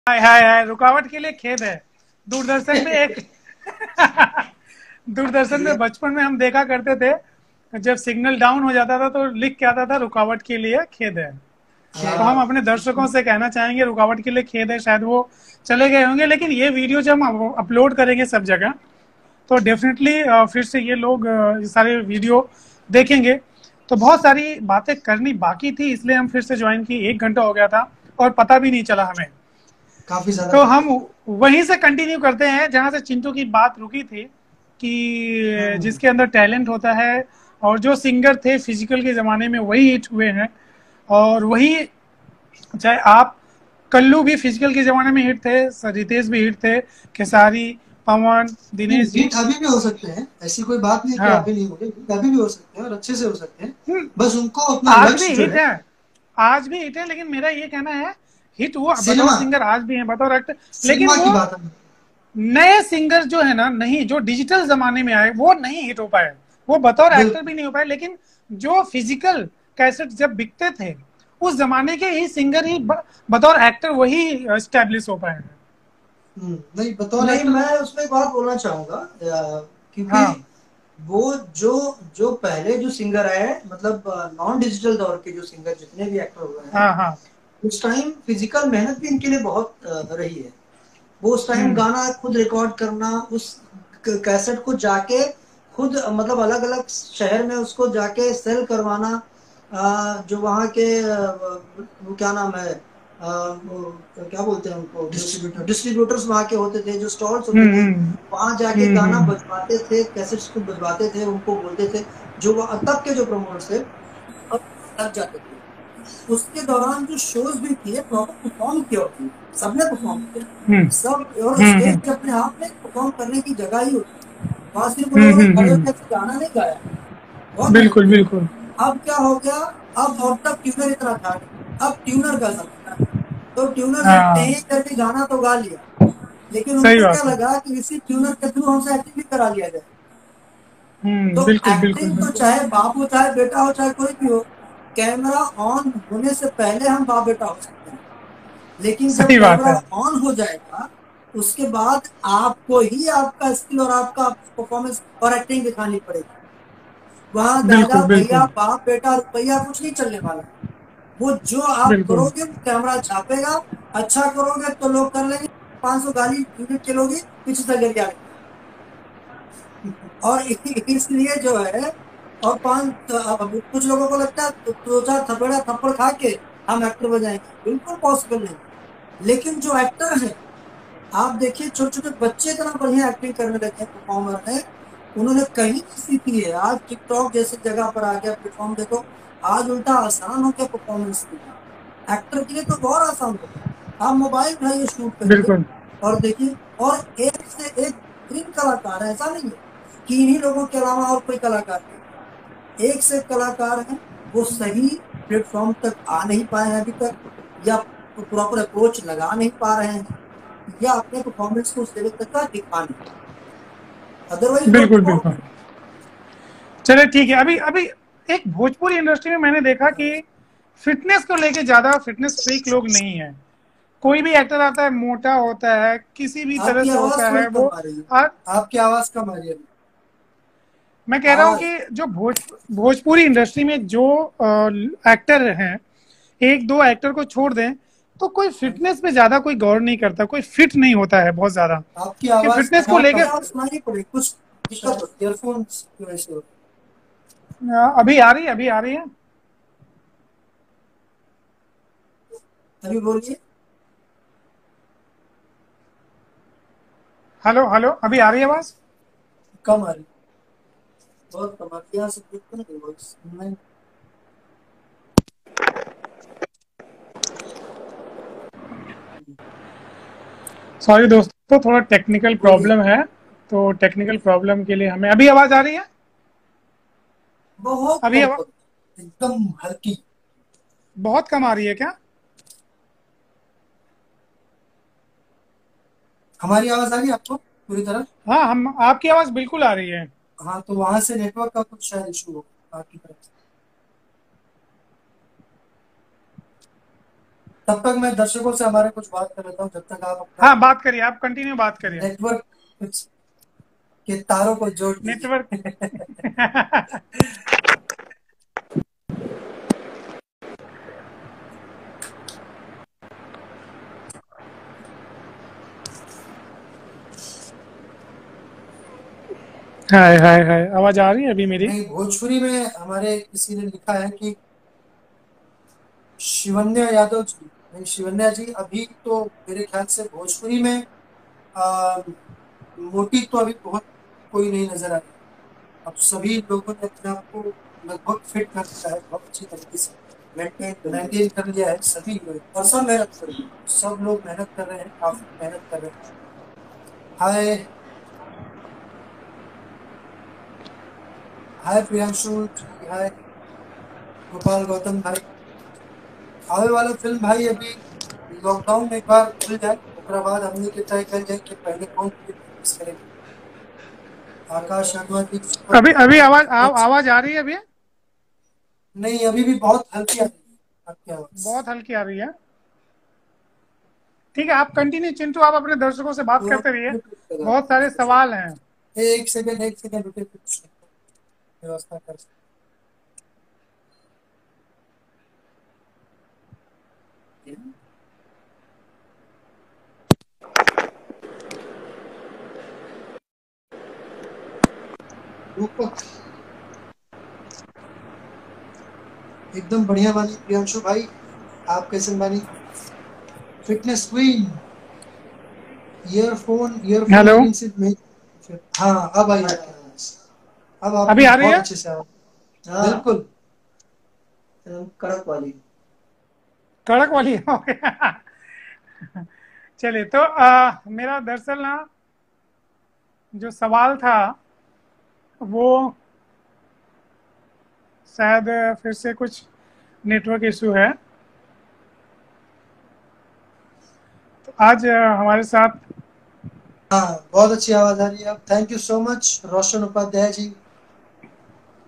हाय हाय हाय, रुकावट के लिए खेद है। दूरदर्शन में एक दूरदर्शन में बचपन में हम देखा करते थे, जब सिग्नल डाउन हो जाता था तो लिख के आता था रुकावट के लिए खेद है। तो हम अपने दर्शकों से कहना चाहेंगे रुकावट के लिए खेद है, शायद वो चले गए होंगे, लेकिन ये वीडियो जब हम अपलोड करेंगे सब जगह तो डेफिनेटली फिर से ये लोग ये सारे वीडियो देखेंगे। तो बहुत सारी बातें करनी बाकी थी, इसलिए हम फिर से ज्वाइन की। 1 घंटा हो गया था और पता भी नहीं चला हमें। काफी ज्यादा तो बात हम है। वहीं से कंटिन्यू करते हैं जहां से चिंटू की बात रुकी थी, कि हम्म। जिसके अंदर टैलेंट होता है और जो सिंगर थे फिजिकल के ज़माने में वही हिट हुए हैं, और वही, चाहे आप, कल्लू भी फिजिकल के ज़माने में हिट थे, रितेश भी हिट थे, खेसारी, पवन, नहीं, दिनेश जी। हिट अभी भी हो सकते हैं, ऐसी कोई बात नहीं कि हाँ। अभी नहीं हो रहे, हिट अभी भी हो सकते हैं और अच्छे से हो सकते हैं। हम्म, बस उनको अपना आज भी लक्ष्य जो हिट है है, आज भी हिट है, लेकिन मेरा ये कहना है हिट वो बतौर सिनेमा सिंगर आज भी है, बतौर एक्टर, लेकिन सिनेमा की वो बात है। नए सिंगर जो है ना, नहीं, जो डिजिटल जमाने में आए वो नहीं हिट हो पाए। वो बतौर एक्टर बिल्कुल भी नहीं हो पाए, लेकिन जो फिजिकल कैसेट जब बिकते थे उस जमाने के ही सिंगर ही बतौर एक्टर वही स्टैब्लिश हो पाए हैं। नहीं, बतौर नहीं, एक्टर। मैं उसमें एक बात बोलना चाहूंगा, क्योंकि हाँ वो जो जो पहले जो सिंगर आए, मतलब नॉन डिजिटल दौर के जो सिंगर जितने भी एक्टर हुए हैं, हाँ हाँ। उस टाइम फिजिकल मेहनत भी इनके लिए बहुत रही है। वो उस टाइम हम्म गाना खुद रिकॉर्ड करना, उस कैसेट को जाके खुद, मतलब अलग अलग शहर में उसको जाके सेल करवाना, जो वहाँ के वो क्या नाम है, क्या बोलते हैं उनको, डिस्ट्रीब्यूटर। डिस्ट्रीब्यूटर्स वहाँ के होते थे, जो स्टॉल्स होते हम्म थे, हम्म वहां जाके गाना हम्म। बजवाते थे, कैसेट्स को बजवाते थे, उनको बोलते थे। जो तब के जो प्रमोटर्स थे अब लग जाते थे। उसके दौरान जो शोज भी किए, प्रॉपर परफॉर्म किया होती, सबने परफॉर्म किया हम्म सब। और हम्म स्टेज अपने आप में परफॉर्म करने की जगह ही होती है। वहां सिर्फ उन हम्म लोगों ने हम्म खड़े हम्म, होकर गाना नहीं गाया, बहुत मेहनत बिल्कुल किया। बिल्कुल। अब क्या हो गया, अब और तब ट्यूनर इतना था नहीं, अब ट्यूनर का जमाना है। तो ट्यूनर ने हाँ, टें करके गाना तो गा लिया, लेकिन सही उनको क्या बात है। लगा कि इसी ट्यूनर के थ्रू हमसे एक्टिंग भी करा लिया जाए। तो बिल्कुल बिल्कुल एक्टिंग तो बिल्कुल। चाहे बाप हो, चाहे बेटा हो, चाहे कोई भी हो, कैमरा ऑन होने से पहले हम बाप बेटा हो सकते हैं। लेकिन जब सही बात कैमरा है। ऑन हो जाएगा, उसके बाद आपको ही आपका स्किल और आपका परफॉर्मेंस और एक्टिंग दिखानी पड़ेगी। वहां दादा बिल्कुल भैया बिल्कुल बाप बेटा रुपया कुछ नहीं चलने वाला है। वो जो आप बिल्कुल। करोगे वो कैमरा छापेगा। अच्छा करोगे तो लोग कर लेंगे, 500 गाली यूनिट चलोगी, पीछे से गिर जाएगी। और इसलिए जो है, और अब कुछ लोगों को लगता है तो दो चार थपेड़ा थप्पड़ खा के हम एक्टर बन जाएंगे, बिल्कुल पॉसिबल नहीं। लेकिन जो एक्टर है, आप देखिए छोटे छोटे बच्चे इतना बढ़िया एक्टिंग करने लगे हैं, परफॉर्मर है। उन्होंने कहीं नहीं सीखी है, आज टिकटॉक जैसी जगह पर आ गया प्लेटफॉर्म, देखो आज उल्टा आसान हो गया परफॉर्मेंस देना। एक्टर के लिए तो और आसान हो गया, आप मोबाइल उठाइए, शूट करिए बिल्कुल और देखिए। और एक से एक बेहतरीन कलाकार है, ऐसा नहीं है कि इन्हीं लोगों के अलावा और कोई कलाकार नहीं है। एक से एक कलाकार हैं, वो सही प्लेटफॉर्म तक आ नहीं पाए हैं अभी तक, या प्रॉपर अप्रोच लगा नहीं पा रहे हैं, या अपने परफॉर्मेंस को उस लेवल तक का दिखा नहीं। अदरवाइज लोग तो बिल्कुल बहुत बिल्कुल। हैं। चले ठीक है। अभी अभी एक भोजपुरी इंडस्ट्री में मैंने देखा कि फिटनेस को लेके ज्यादा फिटनेस फ्रीक लोग नहीं है। कोई भी एक्टर आता है मोटा होता है, किसी भी तरह आपकी से आवाज होता थोड़ी है कम वो। आ रही है। आज आपकी आवाज कम आ रही है अभी। मैं कह रहा हूँ आवाज। कि जो भोजपुरी इंडस्ट्री में जो एक्टर हैं, एक दो एक्टर को छोड़ दें तो कोई फिटनेस पे ज्यादा कोई गौर नहीं करता, कोई फिट नहीं होता है बहुत ज्यादा, आपकी कि आवाज फिटनेस को आपकी लेकर। आवाज सुनाई पड़ी, कुछ दिक्कत हो, ईयरफोन की वजह से हो। अभी आ रही है, अभी आ रही है। अभी बोलिए। हेलो हेलो, अभी आ रही है आवाज। कम आ रही, बहुत कम आ रही, यहाँ से देखते ना वॉइस मैं। सॉरी दोस्तों, थोड़ा टेक्निकल बोलिए। प्रॉब्लम है। तो टेक्निकल प्रॉब्लम के लिए हमें अभी आवाज आ रही है। बहुत अभी कम आवाज करो, एकदम हल्की। बहुत कम आ रही है क्या? हमारी आवाज आ रही है आपको पूरी तरह? हाँ, हम आपकी आवाज बिल्कुल आ रही है। हाँ, तो वहां से नेटवर्क का कुछ शायद इशू होगा आपकी तरफ से। तब तक मैं दर्शकों से हमारे कुछ बात कर लेता हूँ, जब तक आप अपना हाँ बात करिए, आप कंटिन्यू बात करिए। नेटवर्क के तारों को जोड़ नेटवर्क दीजिए। हाय हाय हाय, आवाज आ रही है अभी मेरी? नहीं, भोजपुरी में हमारे किसी ने लिखा है कि शिवन्या यादव जी, नहीं शिवन्या जी, अभी तो मेरे ख्याल से भोजपुरी में मोटी तो अभी बहुत कोई नहीं नजर आ रही। अब सभी लोगों ने अपने आप को लगभग फिट कर लिया है, बहुत अच्छी तरीके से मेंटेन कर लिया है सभी लोग, और सब मेहनत कर रहे हैं, सब लोग मेहनत कर रहे हैं, काफी मेहनत कर रहे हैं। हाय हाय प्रियांशु जी, हाय गोपाल गौतम भाई। आवे वाला फिल्म भाई अभी लॉकडाउन में एक बार खुल जाए, उसके बाद हमने के तय कर जाए कि पहले कौन फिल्म रिलीज करेंगे। आकाश शर्मा जी अभी अभी आवाज बहुत आवाज आ रही है अभी? नहीं, अभी भी बहुत हल्की आ रही है आपकी आवाज। बहुत हल्की आ रही है। ठीक है, आप कंटिन्यू चिंटू, आप अपने दर्शकों से बात करते रहिए, बहुत सारे सवाल हैं। एक सेकंड रुके, कुछ व्यवस्था कर सकते हैं। रूपक एकदम बढ़िया बानी प्रियांशु भाई, आप कैसे बानी? फिटनेस क्वीन, ईयरफोन हेलो, लेकिन सिर्फ में। हाँ अब आई आपकी आवाज, अब अभी आपकी आ रही बहुत है? अच्छे से आवाज। हाँ बिल्कुल एकदम कड़क वाली। कड़क वाली हो गया। चलिए तो मेरा दरअसल ना जो सवाल था वो शायद फिर से कुछ नेटवर्क इशू है। तो आज हमारे साथ हाँ बहुत अच्छी आवाज आ रही है अब। Thank you so much Roshan Upadhyay ji,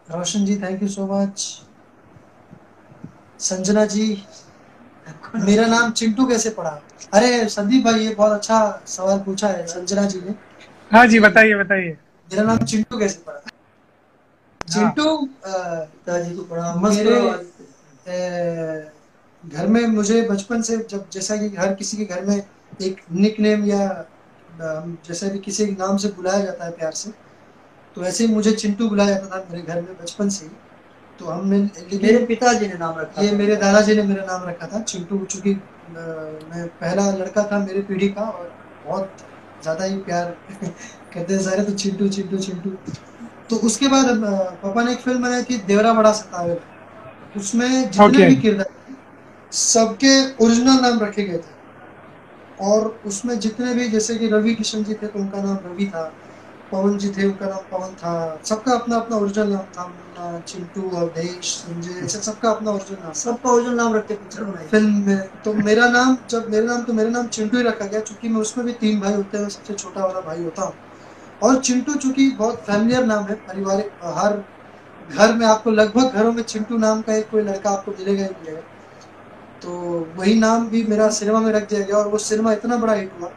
Roshan ji thank you so much. Sanjana ji, मेरा नाम चिंटू कैसे पड़ा? अरे संदीप भाई ये बहुत अच्छा सवाल पूछा है संजना जी ने। हाँ जी, बताइए बताइए। मेरा नाम चिंटू कैसे पड़ा? चिंटू पिताजी को पड़ा मेरे घर में। मुझे बचपन से, जब जैसा कि हर किसी के घर में एक निक नेम या जैसे भी किसी के नाम से बुलाया जाता है प्यार से, तो ऐसे ही मुझे चिंटू बुलाया जाता था मेरे घर में बचपन से ही। तो हमने, लेकिन मेरे पिताजी ने नाम रखा, ये मेरे दादाजी ने मेरा नाम रखा था चिंटू, चूंकि मैं पहला लड़का था मेरी पीढ़ी का और बहुत ज्यादा ही प्यार करते सारे, तो चिंटू चिंटू चिंटू। तो उसके बाद पापा ने एक फिल्म बनाई थी देवरा बड़ा सतावेला, उसमें जितने भी किरदार सबके ओरिजिनल नाम रखे गए थे, और उसमें जितने भी, जैसे कि रवि किशन जी थे तो उनका नाम रवि था, पवन जी थे उनका नाम पवन था, सबका अपना अपना ओरिजिनल नाम था। मुन्ना, चिंटू, अवधेश, संजय, ऐसे सबका अपना ओरिजिनल नाम, सबका ओरिजिनल नाम रख के पिक्चर बनाई फिल्म में। तो मेरा नाम मेरा नाम चिंटू ही रखा गया, चूंकि मैं उसमें भी 3 भाई होते हैं, सबसे छोटा वाला भाई होता हूँ। और चिंटू चूंकि बहुत फैमिलियर नाम है, पारिवारिक, हर घर में आपको, लगभग घरों में चिंटू नाम का एक कोई लड़का आपको मिलेगा ही मिलेगा। तो वही नाम भी मेरा सिनेमा में रख दिया गया, और वो सिनेमा इतना बड़ा हिट हुआ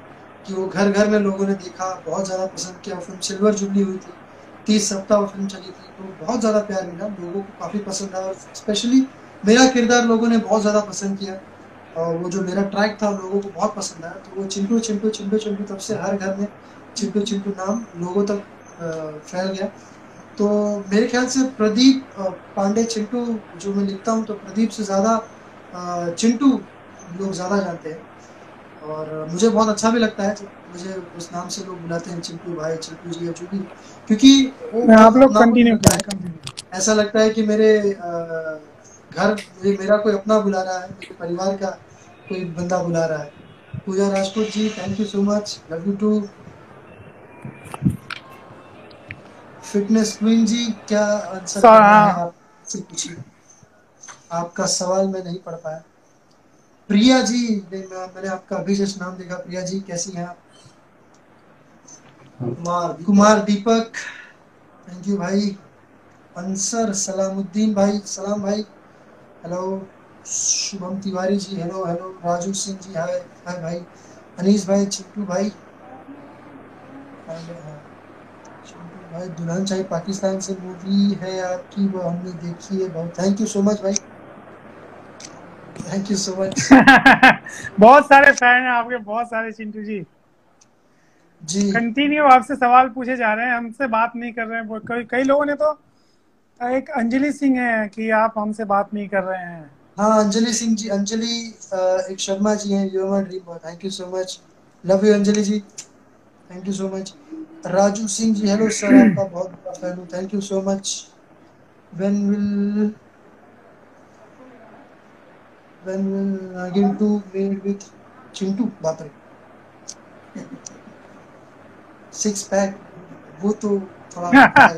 कि वो घर घर में लोगों ने देखा, बहुत ज़्यादा पसंद किया। फिल्म सिल्वर जुबली हुई थी, 30 सप्ताह वो फिल्म चली थी, तो बहुत ज़्यादा प्यार मिला, लोगों को काफ़ी पसंद आया, और स्पेशली मेरा किरदार लोगों ने बहुत ज़्यादा पसंद किया, और वो जो मेरा ट्रैक था लोगों को बहुत पसंद आया। तो वो चिंटू चिंटू चिंटू चिंटू, तब से हर घर में चिंटू चिंटू नाम लोगों तक फैल गया। तो मेरे ख्याल से प्रदीप पांडे चिंटू जो मैं लिखता हूँ, तो प्रदीप से ज़्यादा चिंटू लोग ज़्यादा जानते हैं, और मुझे बहुत अच्छा भी लगता है जब मुझे उस नाम से लोग बुलाते हैं, चिंटू भाई, चिंटू जी, या जो भी, क्योंकि वो आप लोग अपनापन कंटिन्यू मिलता करें, है। ऐसा लगता है कि मेरे घर मेरा कोई अपना बुला रहा है, मेरे परिवार का कोई बंदा बुला रहा है। Puja Rajput ji thank you so much, love you too. Fitness queen ji क्या आंसर करना है आप से पूछिए, आपका सवाल मैं नहीं पढ़ पाया। प्रिया जी, मैंने आपका अभी जस्ट नाम देखा, प्रिया जी कैसी हैं आप? कुमार दीपक थैंक यू भाई। अंसर सलामुद्दीन भाई, सलाम भाई, hello. Shubham Tiwari ji hello hello, Raju Singh जी हाय हाय भाई, अनीस भाई, चिंटू भाई, चिंटू भाई, दुल्हन चाहे पाकिस्तान से मूवी है आपकी, वो हमने देखी है, बहुत थैंक यू सो मच भाई, थैंक यू सो मच बहुत सारे फैन हैं आपके, बहुत सारे चिंटू जी। जी। कंटिन्यू आपसे सवाल पूछे जा रहे हैं, हमसे बात नहीं कर रहे हैं। कई कई लोगों ने तो, एक अंजलि सिंह है कि आप हमसे बात नहीं कर रहे हैं। हाँ अंजलि सिंह जी, अंजलि एक शर्मा जी हैं, you are my dream, thank you so much, love you Anjali ji, thank you so much. Raju Singh ji hello sir, आपका बहुत बड़ा फैन हूँ, thank you so much. When will when will Nagin two made with Chintu, बाप रे, सिक्स पैक, वो तो थोड़ा मोटा है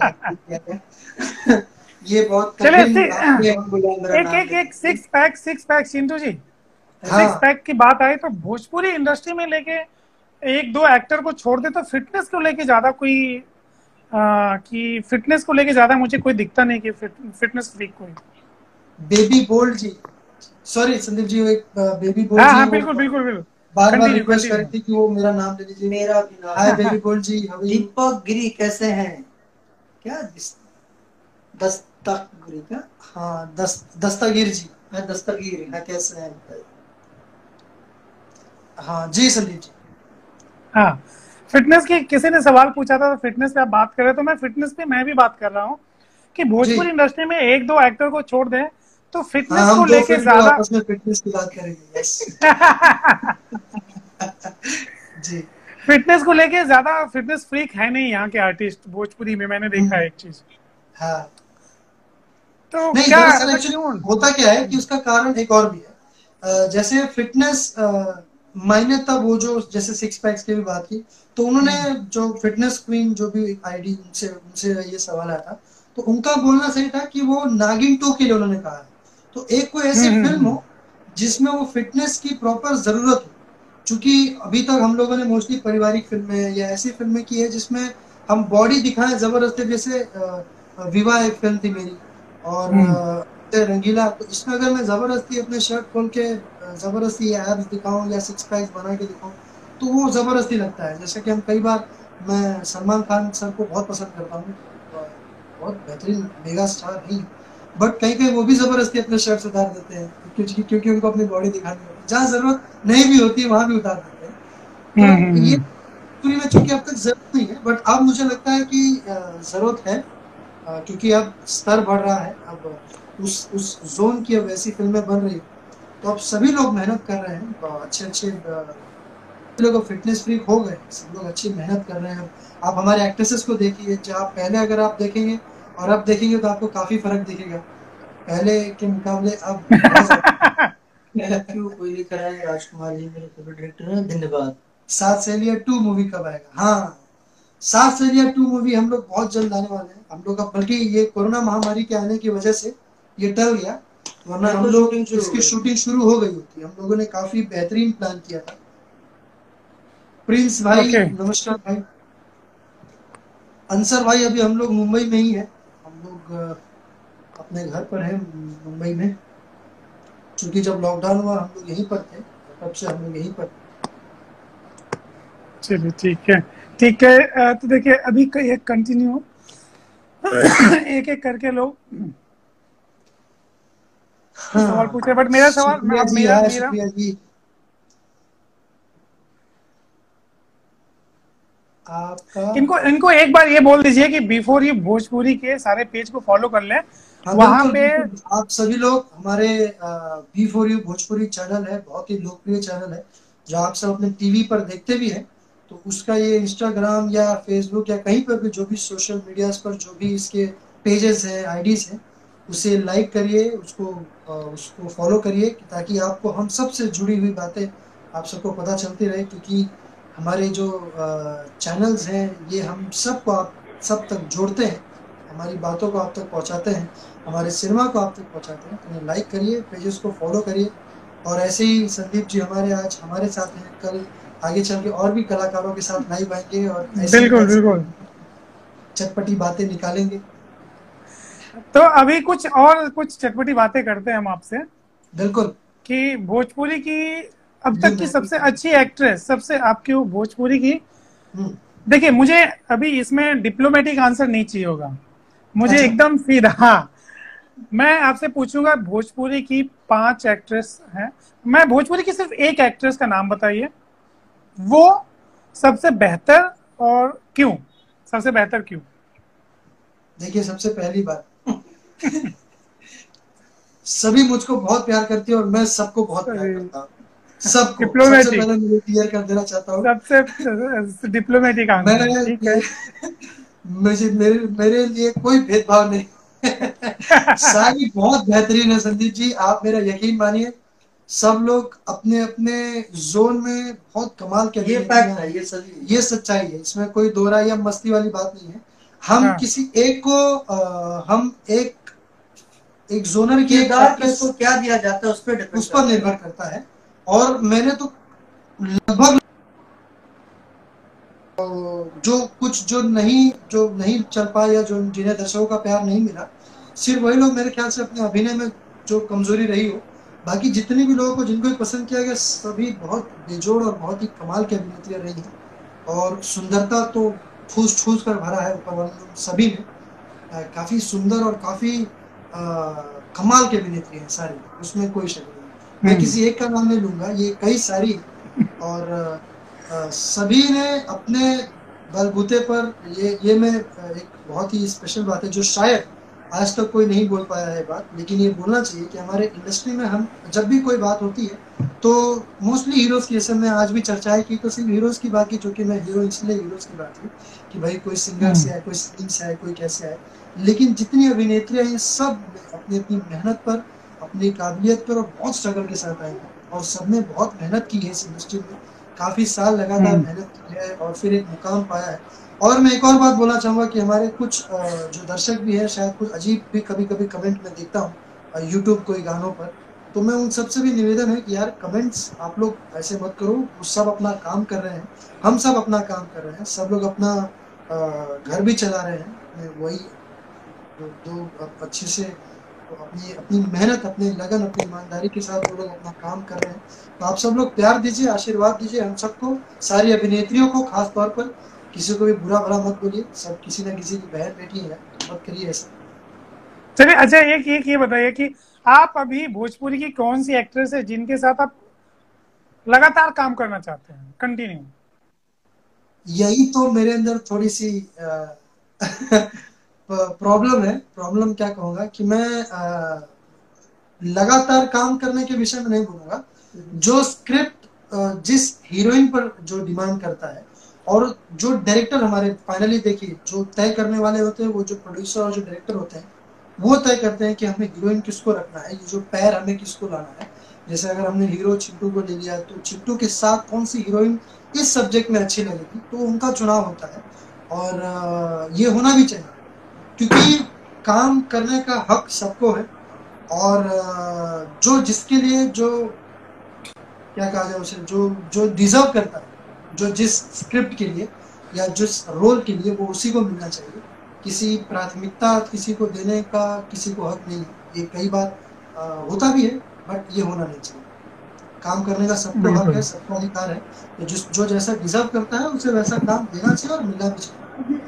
यार ये बहुत कठिन चलिए, आपने बोला मेरा एक नाम एक एक लेने। सिक्स पैक चिंटू जी, सिक्स हाँ पैक की बात आई तो भोजपुरी इंडस्ट्री में लेके एक दो एक्टर को छोड़ दे तो फिटनेस को लेके ज्यादा कोई, कि फिटनेस को लेके ज्यादा मुझे कोई दिखता नहीं कि फिटनेस फ्रीक कोई। बेबी बोल्ड जी, सॉरी संदीप जी, एक बेबी बोल्ड हाँ जी हाँ, वो बिल्कुल बिल्कुल बिल्कुल। बार बार कंटिन्यू रिक्वेस्ट कर रही कंटिन्यू। थी कि वो मेरा नाम ले लीजिए। मेरा भी नाम hi baby bold ji, how are you? Deepak Giri कैसे हैं? क्या दस्तक गिरी का? हाँ दस्तगीर जी, हाँ दस्तगीर, हाँ कैसे हैं? हाँ जी संदीप जी। हाँ, फिटनेस की किसी ने सवाल पूछा था तो फिटनेस पे आप बात कर रहे हैं, तो मैं फिटनेस पे मैं भी बात कर रहा हूँ कि जी भोजपुरी इंडस्ट्री में एक दो एक्टर को छोड़ दें तो हाँ, फिटनेस को हम दो लेके फिर भी ज्यादा आपस में फिटनेस की बात करेंगे, यस जी। फिटनेस को लेके ज्यादा फिटनेस फ्रीक है नहीं यहाँ के आर्टिस्ट भोजपुरी में, मैंने देखा है एक चीज। हाँ तो नहीं, क्या दरअसल ऐसा एक्चुअली क्यों? होता क्या है कि उसका कारण एक और भी है। जैसे फिटनेस मायने तब वो जो जैसे सिक्स पैक्स की भी बात की, तो उन्होंने जो फिटनेस क्वीन जो भी आईडी उनसे उनसे ये सवाल आया था, तो उनका बोलना सही था कि वो नागिन टू के लिए उन्होंने कहा है। तो एक कोई ऐसी फिल्म हम्म। हो जिसमें वो फिटनेस की प्रॉपर जरूरत हो, क्योंकि अभी तक हम लोगों ने मोस्टली पारिवारिक फिल्में या ऐसी फिल्में की है जिसमें हम बॉडी दिखाएं जबरदस्ती, जैसे विवाह एक फिल्म थी मेरी, और हम्म रंगीला, तो इसमें अगर मैं जबरदस्ती अपने शर्ट खोल के जबरदस्ती एब्स दिखाऊं या सिक्स पैक्स बना के दिखाऊं, तो वो जबरदस्ती लगता है। जैसे कि हम कई बार, मैं सलमान खान सर को बहुत पसंद करता हूँ, बहुत बेहतरीन मेगा स्टार ही, बट कहीं कहीं वो भी जबरदस्ती अपने शर्ट उतार देते हैं, क्योंकि उनको अपनी बॉडी दिखानी होती है, जहाँ जरूरत नहीं भी होती है वहां भी उतार देते हैं। तो ये हम्म। पूरी में चूंकि अब तक जरूरत नहीं है, बट अब मुझे लगता है कि जरूरत है, क्योंकि अब स्तर बढ़ रहा है, अब उस जोन की अब ऐसी फिल्में बन रही है, तो अब सभी लोग मेहनत कर रहे हैं, अच्छे अच्छे लोग फिटनेस फ्रीक हो गए, सब लोग अच्छी मेहनत कर रहे हैं। आप हमारे एक्ट्रेसेस को देखिए, जो आप पहले अगर आप देखेंगे और अब देखेंगे तो आपको काफी फर्क दिखेगा, पहले के मुकाबले अब बहुत ज्यादा क्यों कोई लिख रहा है राजकुमार जी मेरे फेवरेट डायरेक्टर हैं, धन्यवाद। सात सहेलिया 2 मूवी कब आएगा? हाँ, सात सहेलिया 2 मूवी हम लोग बहुत जल्द आने वाले हैं हम लोग, अब बल्कि ये कोरोना महामारी के आने की वजह से ये टल गया, वरना हम लोग इसकी शूटिंग शुरू हो गई होती। हम लोगों ने काफी बेहतरीन प्लान किया था। प्रिंस भाई ओके। नमस्कार भाई। अंसर भाई अभी हम लोग मुंबई में ही है, हम लोग अपने घर पर हैं मुंबई में, क्योंकि जब लॉकडाउन हुआ हम लोग यहीं पर थे, तब से हम लोग यहीं पर। चलिए ठीक है, ठीक है। तो देखिए अभी एक कंटिन्यू एक एक करके लोग सवाल हाँ पूछ रहे, बट मेरा सवाल, शुक्रिया अब जी, मेरा हाय मेरा शुक्रिया जी। आपका इनको इनको एक बार ये बोल दीजिए कि बिफोर ये भोजपुरी के सारे पेज को फॉलो कर लें, हाँ वहां बिल्कुल पे। बिल्कुल, आप सभी लोग हमारे B for you Bhojpuri channel है, बहुत ही लोकप्रिय चैनल है, जो आप सब अपने टीवी पर देखते भी हैं, तो उसका ये इंस्टाग्राम या फेसबुक या कहीं पर भी जो भी सोशल मीडिया पर जो भी इसके पेजेस हैं, आईडीज हैं, उसे लाइक करिए, उसको फॉलो करिए, ताकि आपको हम सबसे जुड़ी हुई बातें आप सबको पता चलती रहे, क्योंकि हमारे जो चैनल्स हैं ये हम सबको आप सब तक जोड़ते हैं, हमारी बातों को आप तक पहुंचाते हैं, हमारे सिनेमा को आप तक पहुंचाते हैं। तो उन्हें लाइक करिए, पेजेस को फॉलो करिए, और ऐसे ही संदीप जी हमारे आज हमारे साथ हैं, कल आगे चल के और भी कलाकारों के साथ लाइव आएंगे और ऐसी बिल्कुल ऐसी बिल्कुल। चटपटी बातें निकालेंगे। तो अभी कुछ और कुछ चटपटी बातें करते हैं हम आपसे। बिल्कुल। कि भोजपुरी की अब ये तक की मैं भी सबसे अच्छी एक्ट्रेस, सबसे आपकी वो भोजपुरी की। हम्म। देखिए मुझे अभी इसमें डिप्लोमेटिक आंसर नहीं चाहिए होगा, मुझे अच्छा। एकदम सीधा। हाँ, मैं आपसे पूछूंगा भोजपुरी की 5 एक्ट्रेस हैं, मैं भोजपुरी की सिर्फ एक एक्ट्रेस का नाम बताइए, वो सबसे बेहतर, और क्यों, सबसे बेहतर क्यों? देखिए सबसे पहली बात, सभी मुझको बहुत प्यार करती है और मैं सबको बहुत प्यार करता हूँ। सबको सबसे डिप्लोमेटिक, पहले मैं क्लियर कर देना चाहता हूँ। सबसे डिप्लोमेटिक मैं आंसर, ठीक है। ये मुझे मेरे मेरे लिए कोई भेदभाव नहीं। सारी बहुत बेहतरीन है संदीप जी, आप मेरा यकीन मानिए। सब लोग अपने अपने जोन में बहुत कमाल के ये अभिनेत्री फैक्ट हैं। है, ये सही ये सच्चाई है, इसमें कोई दो राय या मस्ती वाली बात नहीं है। हम हाँ, किसी एक को हम एक एक जोनर की एक किरदार एक्ट्रेस, किसको क्या दिया जाता है उस पर उस डिपेंड पर करता है। निर्भर करता है। और मैंने तो लगभग जो नहीं चल पाया या जो जिन्हें दर्शकों का प्यार नहीं मिला, सिर्फ वही लोग मेरे ख्याल से अपने अभिनय में जो कमजोरी रही हो। बाकी जितने भी लोगों को जिनको भी पसंद किया गया, सभी बहुत बेजोड़ और बहुत ही कमाल की अभिनेत्रियां रही हैं। और सुंदरता तो ठूस ठूस कर भरा है ऊपर वाले लोग सभी में। काफी सुंदर और काफी कमाल की अभिनेत्री हैं सारी, उसमें कोई शक नहीं। मैं हम्म, किसी एक का नाम नहीं लूंगा, ये कई सारी हैं। और सभी ने अपने बलबूते पर ये मैं एक बहुत ही स्पेशल बात है जो शायद आज तक कोई नहीं बोल पाया है बात, लेकिन ये बोलना चाहिए कि हमारे इंडस्ट्री में हम जब भी कोई बात होती है तो मोस्टली हीरोज की, जैसे मैं आज भी चर्चाएं की तो सिर्फ हीरोज की बात की, चूंकि मैं हीरो इसलिए हीरोज की बात की कि भाई कोई सिंगर से आए, कोई सिंगिंग से आए, कोई कैसे आए। लेकिन जितनी अभिनेत्रियां हैं सब अपनी अपनी मेहनत पर, अपनी काबिलियत पर और बहुत स्ट्रगल के साथ आई हैं। और सबने बहुत मेहनत की है इस इंडस्ट्री में, काफी साल लगातार मेहनत की है और फिर एक मुकाम पाया है। और मैं एक और बात बोलना चाहूंगा कि हमारे कुछ जो दर्शक भी है, शायद कुछ अजीब भी कभी कभी कमेंट में देखता हूँ यूट्यूब कोई गानों पर, तो मैं उन सबसे भी निवेदन है कि यार कमेंट्स आप लोग ऐसे मत करो, वो सब अपना काम कर रहे हैं, हम सब अपना काम कर रहे हैं, सब लोग अपना घर भी चला रहे हैं अपने वही दो अच्छे से, तो अपनी अपनी मेहनत, अपनी लगन, अपनी ईमानदारी के साथ वो लोग अपना काम कर रहे हैं। तो आप सब लोग प्यार दीजिए, आशीर्वाद दीजिए हम सबको, सारी अभिनेत्रियों को खास तौर पर। किसी को भी बुरा भला मत बोलिए, सब किसी ना किसी की बहन बेटी है, मत करिए ऐसा। चलिए अच्छा, एक एक ये बताइए कि आप अभी भोजपुरी की कौन सी एक्ट्रेस है जिनके साथ आप लगातार काम करना चाहते हैं, कंटिन्यू? यही तो मेरे अंदर थोड़ी सी प्रॉब्लम है। प्रॉब्लम क्या कहूँगा कि मैं लगातार काम करने के विषय में नहीं बोलूंगा। जो स्क्रिप्ट जिस हीरोइन पर जो डिमांड करता है, और जो डायरेक्टर हमारे फाइनली देखिए जो तय करने वाले होते हैं, वो जो प्रोड्यूसर और जो डायरेक्टर होते हैं, वो तय करते हैं कि हमें हीरोइन किसको रखना है, ये जो पैर हमें किसको लाना है। जैसे अगर हमने हीरो चिंटू को ले लिया, तो चिंटू के साथ कौन सी हीरोइन इस सब्जेक्ट में अच्छी लगेगी, तो उनका चुनाव होता है। और ये होना भी चाहिए, क्योंकि काम करने का हक सबको है। और जो जिसके लिए जो क्या कहा जाए उसे, जो जो डिजर्व करता है, जो जिस स्क्रिप्ट के लिए या जिस रोल के लिए, वो उसी को मिलना चाहिए। किसी प्राथमिकता किसी को देने का किसी को हक नहीं है। ये कई बार होता भी है, बट ये होना नहीं चाहिए। काम करने का सबको हक है, बिल्कुल। सबको अधिकार है। तो जो जैसा डिजर्व करता है उसे वैसा काम देना चाहिए और मिलना भी चाहिए।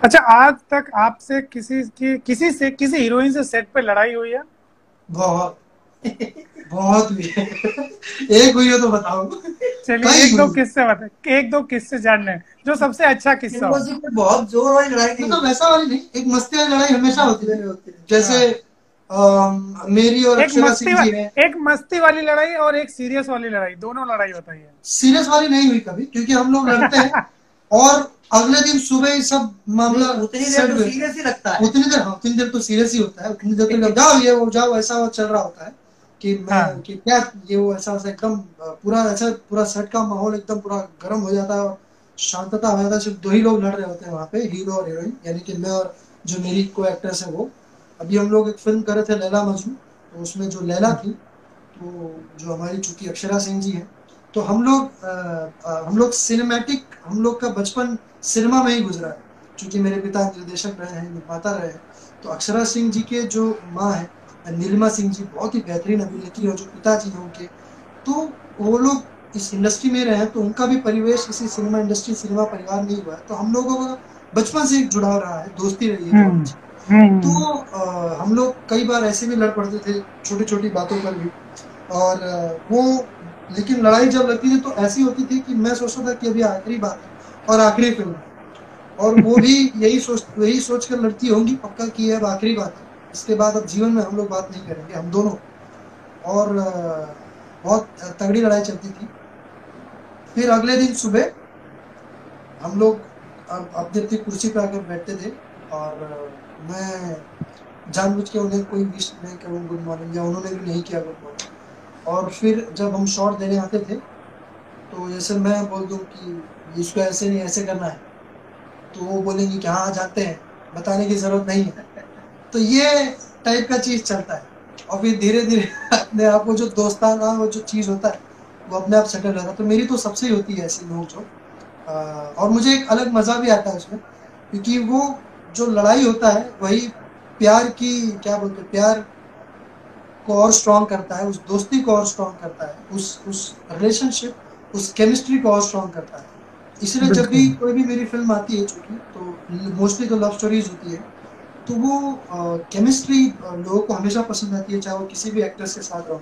अच्छा, आज तक आपसे किसी हीरोइन से सेट पे लड़ाई हुई है? बहुत बहुत हुई है। एक हुई है तो बताओ। चलिए कई एक दो हुई। किस्से बताए, एक दो किस्से जानने हैं, जो सबसे अच्छा किस्सा हो। में बहुत जोर वाली लड़ाई नहीं मतलब होती। वैसा वाली नहीं, एक मस्ती वाली लड़ाई हमेशा होती है। जैसे हाँ, मेरी और अक्षरा सिंह जी है। एक मस्ती वाली लड़ाई और एक सीरियस वाली लड़ाई, दोनों लड़ाई बताइए। सीरियस वाली नहीं हुई कभी, क्योंकि हम लोग लड़ते हैं और अगले दिन सुबह ही सब मामला उतनी देर सेट तो हो सीरियस ही लगता है। उतनी देर, हाँ उतनी देर तो सीरियस ही होता है। उतनी देर तक जाओ ये वो जाओ ऐसा वो चल रहा होता है कि मैं हाँ, कि क्या ये वो ऐसा वैसा, एकदम पूरा ऐसा पूरा सेट का माहौल एकदम पूरा गर्म हो जाता है और शांतता हो जाता है। सिर्फ दो ही लोग लड़ रहे होते हैं वहाँ पे, हीरो और हीरोइन, यानी कि मैं और जो मेरी को एक्ट्रेस है वो। अभी हम लोग एक फिल्म कर रहे थे लैला मजनू, तो उसमें जो लैला थी, तो जो हमारी चूंकि अक्षरा सिंह जी हैं, तो हम लोग सिनेमैटिक, हम लोग का बचपन सिनेमा में ही गुजरा है। चूंकि मेरे पिता निर्देशक रहे हैं, निर्माता रहे हैं, तो अक्षरा सिंह जी के जो माँ है नीलिमा सिंह जी बहुत ही बेहतरीन अभिनेत्री, और जो पिताजी हैं उनके, तो वो लोग इस इंडस्ट्री में रहे हैं, तो उनका भी परिवेश इसी सिनेमा इंडस्ट्री, सिनेमा परिवार में ही हुआ है, तो हम लोगों का बचपन से एक जुड़ाव रहा है, दोस्ती रही है बहुत अच्छी। तो हम लोग कई बार ऐसे भी लड़ पड़ते थे छोटी छोटी बातों पर भी, और वो लेकिन लड़ाई जब लगती थी तो ऐसी होती थी कि मैं सोचता था कि अभी आखिरी बात है और आखिरी फिल्म है, और वो भी यही सोच कर लड़ती होंगी पक्का कि अब आखिरी बात है, इसके बाद अब जीवन में हम लोग बात नहीं करेंगे हम दोनों। और बहुत तगड़ी लड़ाई चलती थी। फिर अगले दिन सुबह हम लोग अपनी अपनी कुर्सी पर आकर बैठते थे, और मैं जानबूझ के उन्हें कोई विश नहीं करूँ गुड मॉर्निंग, या उन्होंने भी नहीं किया गुड मॉर्निंग। और फिर जब हम शॉट देने आते थे तो जैसे मैं बोल दूँ कि इसको ऐसे नहीं ऐसे करना है, तो वो बोलेंगे कि हाँ जानते हैं, बताने की ज़रूरत नहीं है। तो ये टाइप का चीज़ चलता है, और फिर धीरे धीरे अपने आप को जो दोस्ताना वो जो चीज़ होता है वो अपने आप सेटल रहता है। तो मेरी तो सबसे ही होती है ऐसी लोग जो, और मुझे एक अलग मज़ा भी आता है उसमें, क्योंकि वो जो लड़ाई होता है वही प्यार की क्या बोलते हैं, प्यार को और स्ट्रॉन्ग करता है, उस दोस्ती को और स्ट्रॉन्ग करता है, उस रिलेशनशिप, उस केमिस्ट्री को और स्ट्रॉन्ग करता है। इसलिए जब भी कोई भी मेरी फिल्म आती है, चूंकि तो मोस्टली तो लव स्टोरीज होती है, तो वो केमिस्ट्री लोगों को हमेशा पसंद आती है, चाहे वो किसी भी एक्ट्रेस के साथ रहो।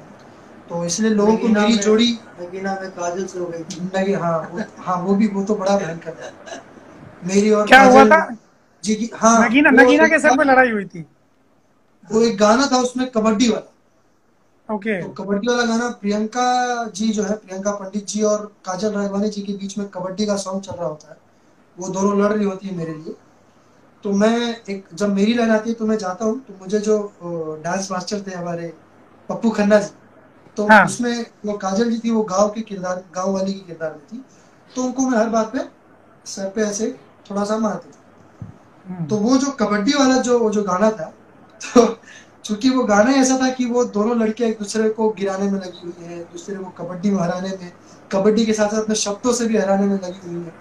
तो इसलिए लोगों को मेरी जोड़ी नगीना में काजल से हो गई थी। हाँ वो तो बड़ा भयंकर है। मेरी और क्या हुआ था जी की, हाँ नगीना के सर पे लड़ाई हुई थी। वो एक गाना था उसमें कबड्डी वाला, ओके। तो कबड्डी वाला गाना प्रियंका जी जो है, प्रियंका पंडित जी और काजल राघवानी जी के बीच में कबड्डी का सॉन्ग चल रहा होता है, वो दोनों लड़ रही होती है मेरे लिए। तो मैं जब मेरी लाइन आती है तो मैं जाता हूँ, तो मुझे जो डांस मास्टर थे हमारे पप्पू खन्ना जी, तो हाँ। उसमें वो काजल जी थी, वो गांव वाली की किरदार में थी, तो उनको मैं हर बात पे सर पे ऐसे थोड़ा सा मारती थी। तो वो जो कबड्डी वाला जो गाना था, तो चूंकि वो गाना ऐसा था कि वो दोनों लड़के एक दूसरे को गिराने में लगी हुई है, दूसरे को कबड्डी में हराने में, कबड्डी के साथ साथ अपने शब्दों से भी हराने में लगी हुई है।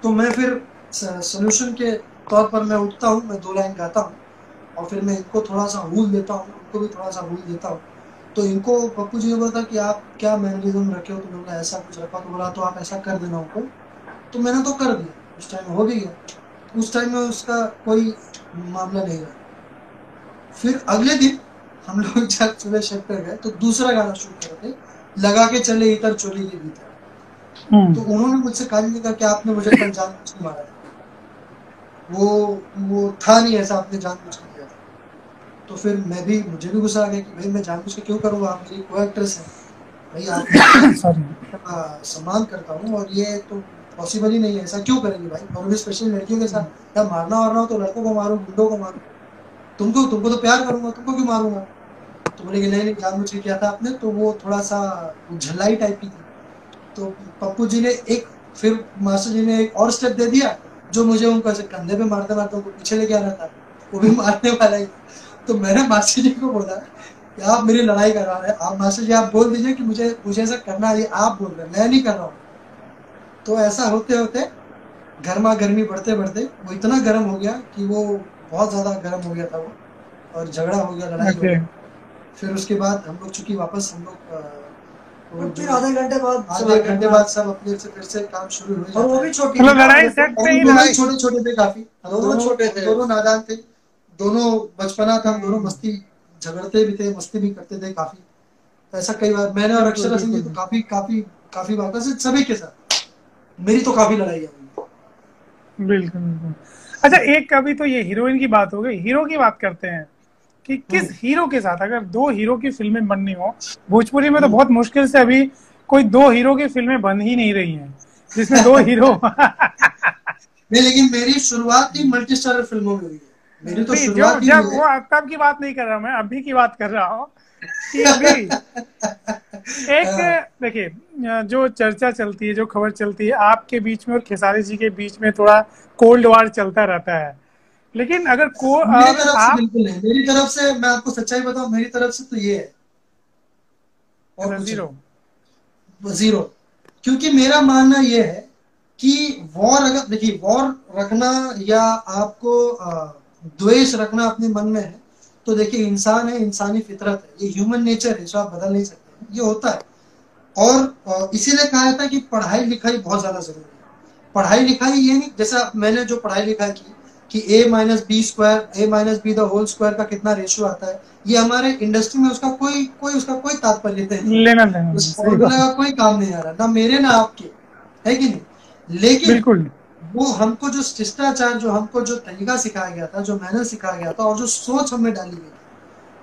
तो मैं फिर सोल्यूशन के तौर पर मैं उठता हूँ, मैं 2 लाइन गाता हूँ, और फिर मैं इनको थोड़ा सा हूल देता हूँ, उनको भी थोड़ा सा हूल देता हूँ। तो इनको पप्पू जी ने बोला था कि आप क्या मैनरिज्म रखे हो, तो मैंने ऐसा कुछ रखा, तो बोला तो आप ऐसा कर देना उनको, तो मैंने तो कर दिया, उस टाइम हो भी गया, उस टाइम में उसका कोई मामला नहीं रहा। फिर अगले दिन हम लोग जब सुबह शिफ्ट पर गए तो दूसरा गाना शूट कर रहे थे, लगा के चले इतर चोली के भीतर। तो उन्होंने मुझसे कहा नहीं कि आपने मुझे कल जानबूझ के मारा था, वो था नहीं ऐसा, आपने जानबूझ के किया था। तो फिर मुझे भी गुस्सा आ गया कि भाई मैं जानबूझ के क्यों करूँगा, आप मेरी को एक्ट्रेस है भाई, आप सम्मान करता हूँ, और ये तो पॉसिबल ही नहीं है, ऐसा क्यों करेंगे भाई, और भी स्पेशल लड़कियों के साथ, या मारना हो तो लड़कों को मारूं, गुंडों को मारूं, तुमको तो प्यार करूंगा, तुमको क्यों मारूंगा। तो बोले कि नहीं जानबूझ के किया था आपने। तो वो थोड़ा सा झल्लाई टाइप की थी। तो पप्पू जी ने फिर मास्टर जी ने एक और स्टेप दे दिया, जो मुझे उनको ऐसे कंधे पे मारते मारते उनको पीछे लेके आ रहा था, वो भी मारने वाला ही। तो मैंने मास्टर जी को बोला कि आप मेरी लड़ाई करवा रहे हैं, आप मास्टर जी आप बोल दीजिए कि मुझे ऐसा करना है, आप बोल रहे हैं, मैं नहीं कर रहा हूँ। तो ऐसा होते होते गर्मा गर्मी बढ़ते बढ़ते वो इतना गर्म हो गया कि वो बहुत ज्यादा गर्म हो गया था वो, और झगड़ा हो गया, लड़ाई हो गई। फिर उसके बाद हम लोग चूंकि वापस हम लोग फिर आधे घंटे बाद सब अपने से फिर से काम शुरू हुए, और वो भी छोटी लड़ाई सेट पे ही लड़ाई, छोटे छोटे थे काफी, दोनों छोटे थे, दोनों नादान थे, दोनों बचपना था, दोनों मस्ती झगड़ते भी थे, मस्ती भी करते थे काफी। ऐसा कई बार मैंने और अक्षरा सिंह जी तो काफी काफी काफी बार, सभी के साथ मेरी तो काफी लड़ाई है। बिल्कुल बिल्कुल। अच्छा, एक अभी तो ये हीरोइन की बात हो गई, हीरो की बात करते हैं कि किस हीरो के साथ अगर 2 हीरो की फिल्में बननी हो, भोजपुरी में तो बहुत मुश्किल से अभी कोई 2 हीरो की फिल्में बन ही नहीं रही हैं जिसमें 2 हीरो नहीं, लेकिन मेरी शुरुआत ही मल्टी स्टारर फिल्मों में हुई है। मेरी तो शुरुआत ही जब वो तब की बात नहीं कर रहा, मैं अभी की बात कर रहा हूँ। एक देखिए, जो चर्चा चलती है, जो खबर चलती है आपके बीच में और खेसारी जी के बीच में, थोड़ा कोल्ड वार चलता रहता है, लेकिन अगर मेरी तरफ से बिल्कुल नहीं, मेरी तरफ से मैं आपको सच्चाई बताऊं, मेरी तरफ से तो ये है, और जीरो, क्योंकि मेरा मानना ये है कि वॉर, अगर देखिए वॉर रखना या आपको द्वेष रखना अपने मन में है, तो देखिए इंसान है, इंसानी फितरत है, ये ह्यूमन नेचर है, जो आप बदल नहीं सकते, ये होता है। और इसीलिए कहा जाता है कि पढ़ाई लिखाई बहुत ज्यादा जरूरी है। पढ़ाई लिखाई ये नहीं, जैसा मैंने जो पढ़ाई लिखाई की कि a minus b square, a minus b the whole square का कितना रेशियो आता है, ये हमारे इंडस्ट्री में उसका कोई तात्पर्य नहीं, लेना देना उस नहीं, सही फॉर्मूला बात। का कोई काम नहीं आ रहा, ना मेरे ना आपके, है कि नहीं। लेकिन बिल्कुल वो हमको जो शिष्टाचार, जो हमको जो तरीका सिखाया गया था, जो मैनर सिखाया गया था, और जो सोच हमें डाली गई थी,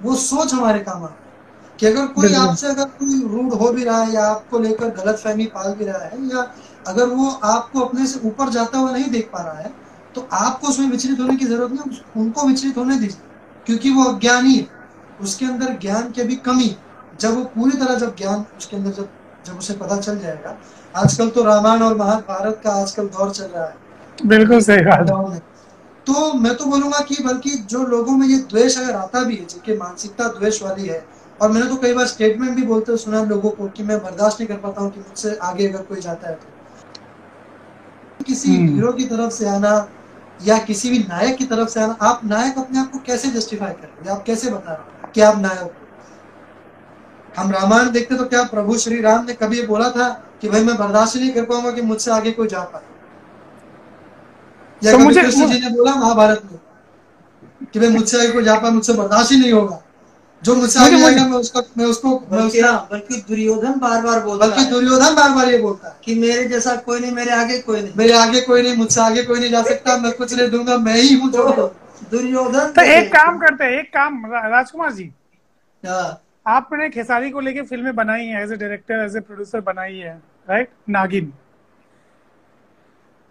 वो सोच हमारे काम आ रही है कि अगर कोई बिल्कुल। आपसे अगर कोई रूड हो भी रहा है, या आपको लेकर गलत फहमी पाल भी रहा है, या अगर वो आपको अपने से ऊपर जाता हुआ नहीं देख पा रहा है, तो आपको उसमें विचलित होने की जरूरत नहीं, उनको विचलित होने दीजिए, क्योंकि वो अज्ञानी है, उसके अंदर ज्ञान की भी कमी है। जब वो पूरी तरह, जब ज्ञान उसके अंदर जब उसे पता चल जाएगा, आजकल तो रामायण और महाभारत का आजकल दौर चल रहा है, बिल्कुल सही बात है। तो मैं तो बोलूंगा कि बल्कि जो लोगों में ये द्वेष अगर आता भी है, जिनकी मानसिकता द्वेष वाली है, और मैंने तो कई बार स्टेटमेंट भी बोलते सुना है लोगों को कि मैं बर्दाश्त नहीं कर पाता हूँ कि मुझसे आगे अगर कोई जाता है तो किसी हीरो की तरफ से आना या किसी भी नायक की तरफ से आना, आप नायक अपने आप को कैसे जस्टिफाई कर रहे हैं, आप कैसे बता रहे हैं कि आप नायक हो? हम रामायण देखते तो क्या प्रभु श्री राम ने कभी बोला था कि भाई मैं बर्दाश्त नहीं कर पाऊंगा कि मुझसे आगे कोई जा पाए? या तो कभी कृष्ण जी ने बोला महाभारत में कि भाई मुझसे आगे कोई जा पाए, मुझसे बर्दाश्त ही नहीं होगा, जो मुझसे आगे जाएगा बल्कि दुर्योधन बार बार बोलता है, दुर्योधन बार बार ये बोलता है कि मेरे जैसा कोई नहीं, मेरे आगे कोई नहीं, मेरे आगे कोई नहीं, मुझसे आगे कोई नहीं जा सकता, मैं कुछ नहीं दूंगा, मैं ही हूँ जो दुर्योधन। तो एक काम करते हैं, एक काम राजकुमार जी, हाँ, आपने खेसारी को लेके फिल्में बनाई हैं, as a director, as a producer बनाई है, राइट? नागिन।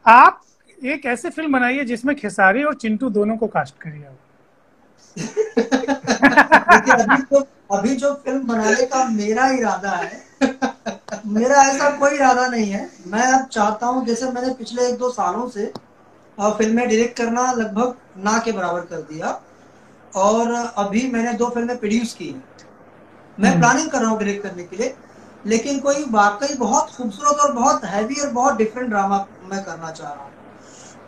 आप एक ऐसे फिल्म बनाइए जिसमें खेसारी और चिंटू दोनों को कास्ट करिए। देखिए अभी जो फिल्म बनाने का मेरा इरादा है, मेरा ऐसा कोई इरादा नहीं है। मैं अब चाहता हूँ, जैसे मैंने पिछले 1-2 सालों से फिल्में डायरेक्ट करना लगभग ना के बराबर कर दिया, और अभी मैंने 2 फिल्में प्रोड्यूस की हैं। मैं प्लानिंग कर रहा हूँ डायरेक्ट करने के लिए, लेकिन कोई वाकई बहुत खूबसूरत और बहुत हैवी और बहुत डिफरेंट ड्रामा मैं करना चाह रहा हूँ।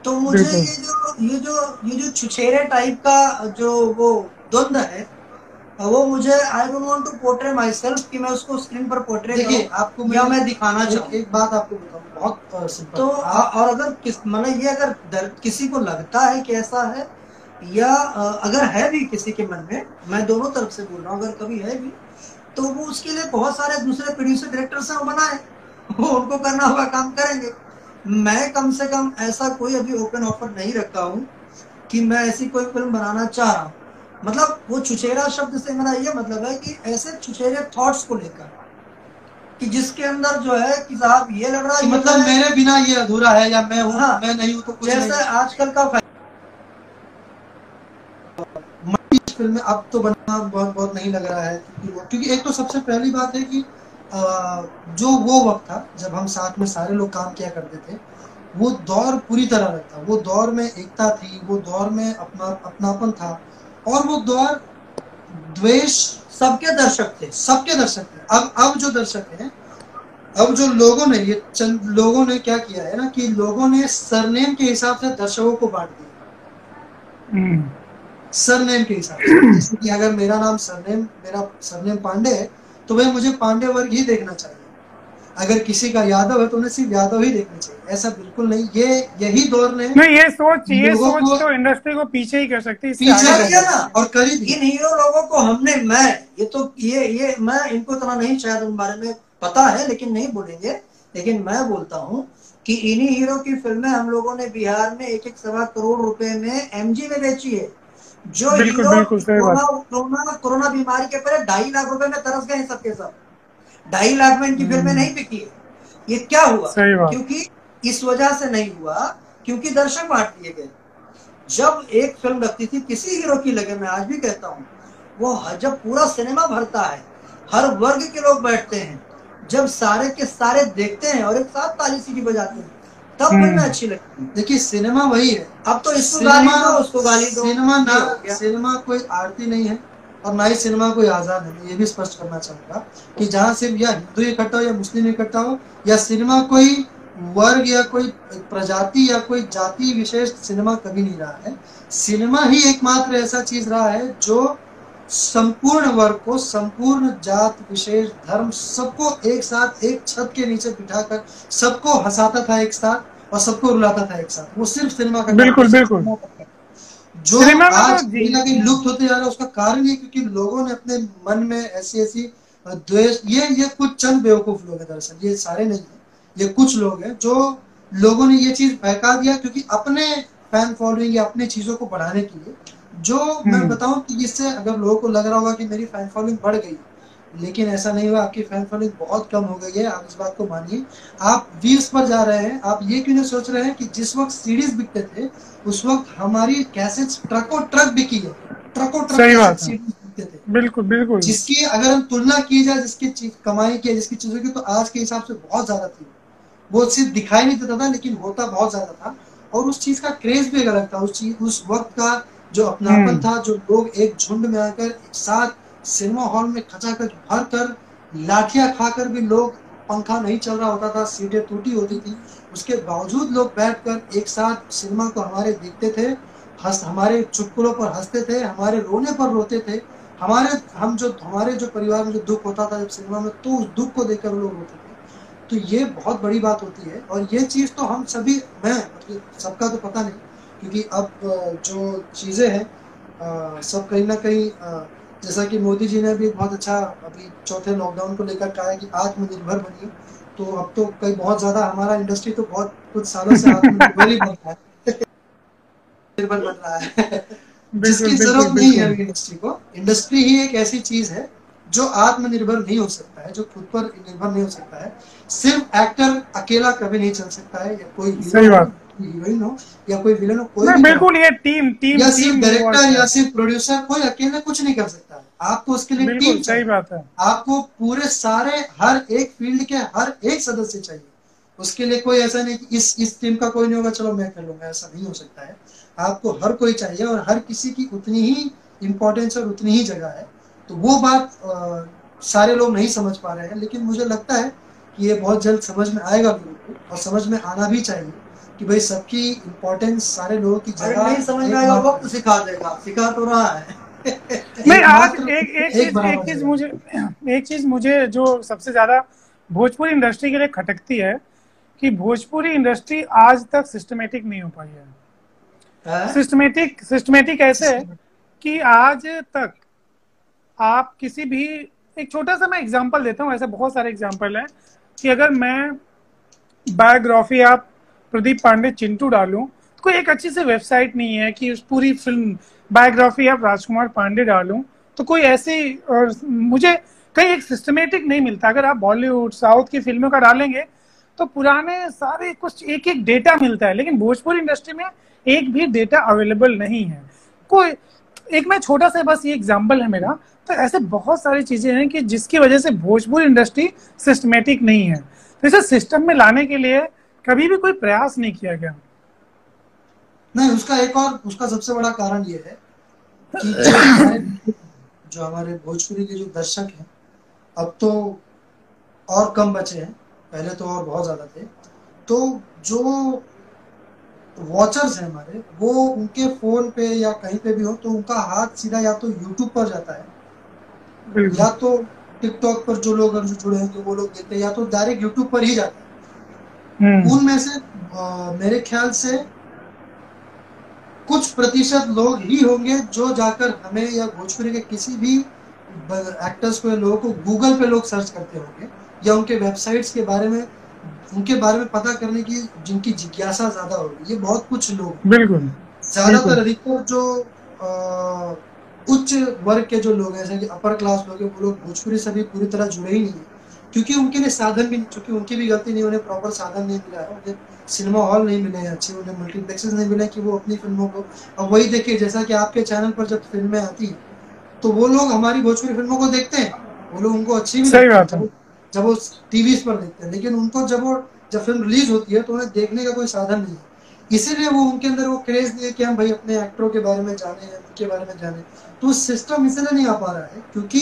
तो मुझे ये जो छुछेरे टाइप का जो वो द्वंद्व है, वो मुझे I don't want to portray myself कि मैं उसको स्क्रीन पर पोर्ट्रे करूं, आपको या मैं दिखाना चाहूँ। एक बात आपको बताऊं, बहुत सिंपल। तो और अगर मतलब ये अगर किसी को लगता है कि ऐसा है, या अगर है भी किसी के मन में, मैं दोनों तरफ से बोल रहा हूँ, अगर कभी है भी तो वो उसके लिए बहुत सारे दूसरे प्रोड्यूसर डायरेक्टर से बनाए, वो उनको करना होगा, काम करेंगे। मैं कम से कम ऐसा कोई अभी ओपन ऑफर नहीं रखा हूँ कि मैं ऐसी कोई फिल्म बनाना चाह रहा हूँ। मतलब वो छुछेरा शब्द से मेरा ये मतलब है कि ऐसे छुछेरे थॉट्स को लेकर कि जिसके अंदर जो है कि साहब ये लग रहा है, मतलब मेरे बिना ये अधूरा है, या मैं हूँ, हाँ, मैं नहीं हूँ तो कुछ जैसे नहीं। आजकल का फिल्म अब तो बनना बहुत नहीं लग रहा है, क्योंकि एक तो सबसे पहली बात है कि जो वो वक्त था जब हम साथ में सारे लोग काम किया करते थे, वो दौर पूरी तरह अलग था। वो दौर में एकता थी, वो दौर में अपनापन था, और वो दौर द्वेष, सबके दर्शक थे। अब जो दर्शक हैं, अब जो लोगों ने, ये चंद लोगों ने क्या किया है ना, कि लोगों ने सरनेम के हिसाब से दर्शकों को बांट दिया। सरनेम के हिसाब से, जैसे कि अगर मेरा सरनेम पांडे है तो भाई मुझे पांडे वर्ग ही देखना चाहिए, अगर किसी का यादव है तो उन्हें सिर्फ यादव ही देखना चाहिए। ऐसा बिल्कुल नहीं, यही दौर ने नहीं, ये सोच तो इंडस्ट्री को पीछे ही कर सकती है, पीछे और करी इन हीरो लोगों को हमने, ये मैं इनको इतना नहीं शायद उन बारे में पता है, लेकिन नहीं बोलेंगे, लेकिन मैं बोलता हूँ कि इन्हीं हीरो की फिल्में हम लोगों ने बिहार में 1-1 सवा करोड़ रुपए में एमजी में बेची है। जो कोरोना बीमारी के पहले 2.5 लाख रुपए में तरस गए सबके सब, 2.5 लाख में इनकी फिल्में नहीं बिकी है। ये क्या हुआ? क्योंकि इस वजह से नहीं हुआ क्योंकि दर्शक बांट दिए गए। जब एक फिल्म लगती थी किसी हीरो की लगे, मैं आज भी कहता हूँ, वो जब पूरा सिनेमा भरता है, हर वर्ग के लोग बैठते हैं, जब सारे के सारे देखते हैं और एक साथ ताली सीटी बजाते हैं, तब फिल्में अच्छी लगती है। देखिए सिनेमा वही है, अब तो इसको गाली दो, उसको गाली दो। सिनेमा कोई आरती नहीं है, और ना ही सिनेमा कोई आजाद है। ये भी स्पष्ट करना चाहूंगा कि जहाँ सिर्फ या हिंदू इकट्ठा हो या मुस्लिम इकट्ठा हो, या सिनेमा कोई वर्ग या कोई प्रजाति या कोई जाति विशेष सिनेमा कभी नहीं रहा है। सिनेमा ही एकमात्र ऐसा चीज रहा है जो संपूर्ण वर्ग को, संपूर्ण जात विशेष धर्म सबको एक साथ एक छत के नीचे बिठाकर सबको हंसाता था एक साथ और सबको रुलाता था एक साथ। वो सिर्फ सिनेमा का बिल्कुल बिल्कुल। जो सिनेमा में आज तो कहीं ना कहीं लुप्त होते जा रहा है, उसका कारण ये क्योंकि लोगों ने अपने मन में ऐसी ऐसी द्वेष, ये कुछ चंद बेवकूफ लोग हैं दरअसल, ये सारे नहीं है, ये कुछ लोग हैं जो लोगों ने ये चीज बहका दिया क्योंकि अपने फैन फॉलोइंग या अपनी चीजों को बढ़ाने के लिए। जो मैं बताऊं कि इससे अगर लोगों को लग रहा होगा कि मेरी फैन फॉलोइंग बढ़ गई, लेकिन ऐसा नहीं हुआ, आपकी फैन फॉलोइंग बहुत कम हो गई है। आप इस बात को मानिए, आप व्यूज पर जा रहे हैं। आप ये क्यों नहीं सोच रहे हैं कि जिस वक्त सीडीज बिकते थे उस वक्त हमारी कैसेट्स ट्रकों ट्रक बिकी है, ट्रकों ट्रक कैसेट सीडीज बिकते थे। बिल्कुल बिल्कुल। जिसकी अगर हम तुलना की जाए, जिसकी कमाई की, जिसकी चीजों की, तो आज के हिसाब से बहुत ज्यादा थी। वो सिर्फ दिखाई नहीं देता था लेकिन होता बहुत ज्यादा था, और उस चीज का क्रेज भी अलग था। उस वक्त का जो अपनापन था, जो लोग एक झुंड में आकर एक साथ सिनेमा हॉल में खचाखच भर कर लाठियां खाकर भी, लोग पंखा नहीं चल रहा होता था, सीटें टूटी होती थी, उसके बावजूद लोग बैठकर एक साथ सिनेमा को हमारे देखते थे, हमारे चुटकुलों पर हंसते थे, हमारे रोने पर रोते थे, हमारे जो परिवार में जो दुख होता था जब सिनेमा में, तो उस दुख को देखकर लोग रोते थे। तो ये बहुत बड़ी बात होती है, और ये चीज तो हम सभी, मैं सबका तो पता नहीं, क्योंकि अब जो चीजें हैं सब कहीं ना कहीं, जैसा कि मोदी जी ने भी बहुत अच्छा अभी चौथे लॉकडाउन को लेकर कहा है कि आत्मनिर्भर बनिए, तो अब तो कई बहुत ज्यादा हमारा इंडस्ट्री तो बहुत कुछ सालों से आत्मनिर्भर ही बन रहा है, निर्भर बन रहा है जिसकी जरूरत नहीं है इंडस्ट्री को। इंडस्ट्री ही एक ऐसी चीज है जो आत्मनिर्भर नहीं हो सकता है, जो खुद पर निर्भर नहीं हो सकता है। सिर्फ एक्टर अकेला कभी नहीं चल सकता है, या कोई हीरोइन हो या कोई विलन हो, कोई भी बिल्कुल, ये टीम या सिर्फ डायरेक्टर या सिर्फ प्रोड्यूसर, कोई अकेले कुछ नहीं कर सकता है। आपको उसके लिए टीम चाहिए। सही बात है। आपको पूरे सारे हर एक फील्ड के हर एक सदस्य चाहिए। उसके लिए कोई ऐसा नहीं कि इस टीम का कोई नहीं होगा चलो मैं कर लूंगा, ऐसा नहीं हो सकता है। आपको हर कोई चाहिए और हर किसी की उतनी ही इम्पोर्टेंस और उतनी ही जगह है। तो वो बात सारे लोग नहीं समझ पा रहे हैं, लेकिन मुझे लगता है कि ये बहुत जल्द समझ में आएगा लोगों को, और समझ में आना भी चाहिए कि भाई सबकी इम्पोर्टेंस, सारे लोगों की जगह। नहीं समझ में आएगा, वक्त सिखा देगा, सिखा तो रहा है। नहीं, आज एक चीज मुझे जो सबसे ज्यादा भोजपुरी इंडस्ट्री के लिए खटकती है कि भोजपुरी इंडस्ट्री आज तक सिस्टमेटिक नहीं हो पाई है। सिस्टमेटिक ऐसे कि आज तक आप किसी भी, एक छोटा सा मैं एग्जांपल देता हूँ, ऐसे बहुत सारे एग्जांपल हैं कि अगर मैं बायोग्राफी आप प्रदीप पांडे चिंटू डालूं तो कोई एक अच्छी सी वेबसाइट नहीं है कि उस पूरी फिल्म बायोग्राफी आप राजकुमार पांडे डालूं तो कोई ऐसी, और मुझे कहीं एक सिस्टमेटिक नहीं मिलता। अगर आप बॉलीवुड साउथ की फिल्मों का डालेंगे तो पुराने सारे कुछ एक एक डेटा मिलता है, लेकिन भोजपुरी इंडस्ट्री में एक भी डेटा अवेलेबल नहीं है। कोई एक, मैं छोटा सा बस ये एग्जाम्पल है मेरा, तो ऐसे बहुत सारी चीजें हैं कि जिसकी वजह से भोजपुरी इंडस्ट्री सिस्टमेटिक नहीं है। तो इसे सिस्टम में लाने के लिए कभी भी कोई प्रयास नहीं किया गया। नहीं, उसका सबसे बड़ा कारण ये है कि जो हमारे भोजपुरी के जो दर्शक हैं अब तो और कम बचे हैं, पहले तो और बहुत ज्यादा थे। तो जो वॉचर्स हैं हमारे, वो उनके फोन पे या कहीं पे भी हो तो उनका हाथ सीधा या तो यूट्यूब पर जाता है या तो टिकटॉक पर जो लोग जुड़े होंगे वो लोग देखते हैं, या तो डायरेक्ट यूट्यूब पर ही जाता है। उनमें से मेरे ख्याल से कुछ प्रतिशत लोग ही होंगे जो जाकर हमें या भोजपुरी के किसी भी एक्टर्स को, लोगों को गूगल पे लोग सर्च करते होंगे या उनके वेबसाइट्स के बारे में, उनके बारे में पता करने की जिनकी जिज्ञासा ज्यादा होगी। ये बहुत कुछ लोग, बिल्कुल ज्यादातर अधिकतर जो उच्च वर्ग के जो लोग हैं, जैसे कि अपर क्लास लोग हैं, वो लोग भोजपुरी से भी पूरी तरह जुड़े ही नहीं है, क्योंकि उनके लिए साधन भी, चूंकि उनकी भी गलती नहीं, उन्हें प्रॉपर साधन नहीं मिला है, उन्हें सिनेमा हॉल नहीं मिले हैं अच्छे, उन्हें मल्टीप्लेक्सेस नहीं मिले कि वो अपनी फिल्मों को। अब वही देखिए, जैसा कि आपके चैनल पर जब फिल्में आती हैं तो वो लोग हमारी भोजपुरी फिल्मों को देखते हैं, वो लोग उनको अच्छी भी लगती है जब वो टीवी पर देखते हैं, लेकिन उनको जब फिल्म रिलीज होती है तो उन्हें देखने का कोई साधन नहीं है। इसीलिए वो उनके अंदर वो क्रेज नहीं है कि हम भाई अपने एक्टरों के बारे में जाने हैं, उनके बारे में जाने। तो सिस्टम इसलिए नहीं आ पा रहा है क्योंकि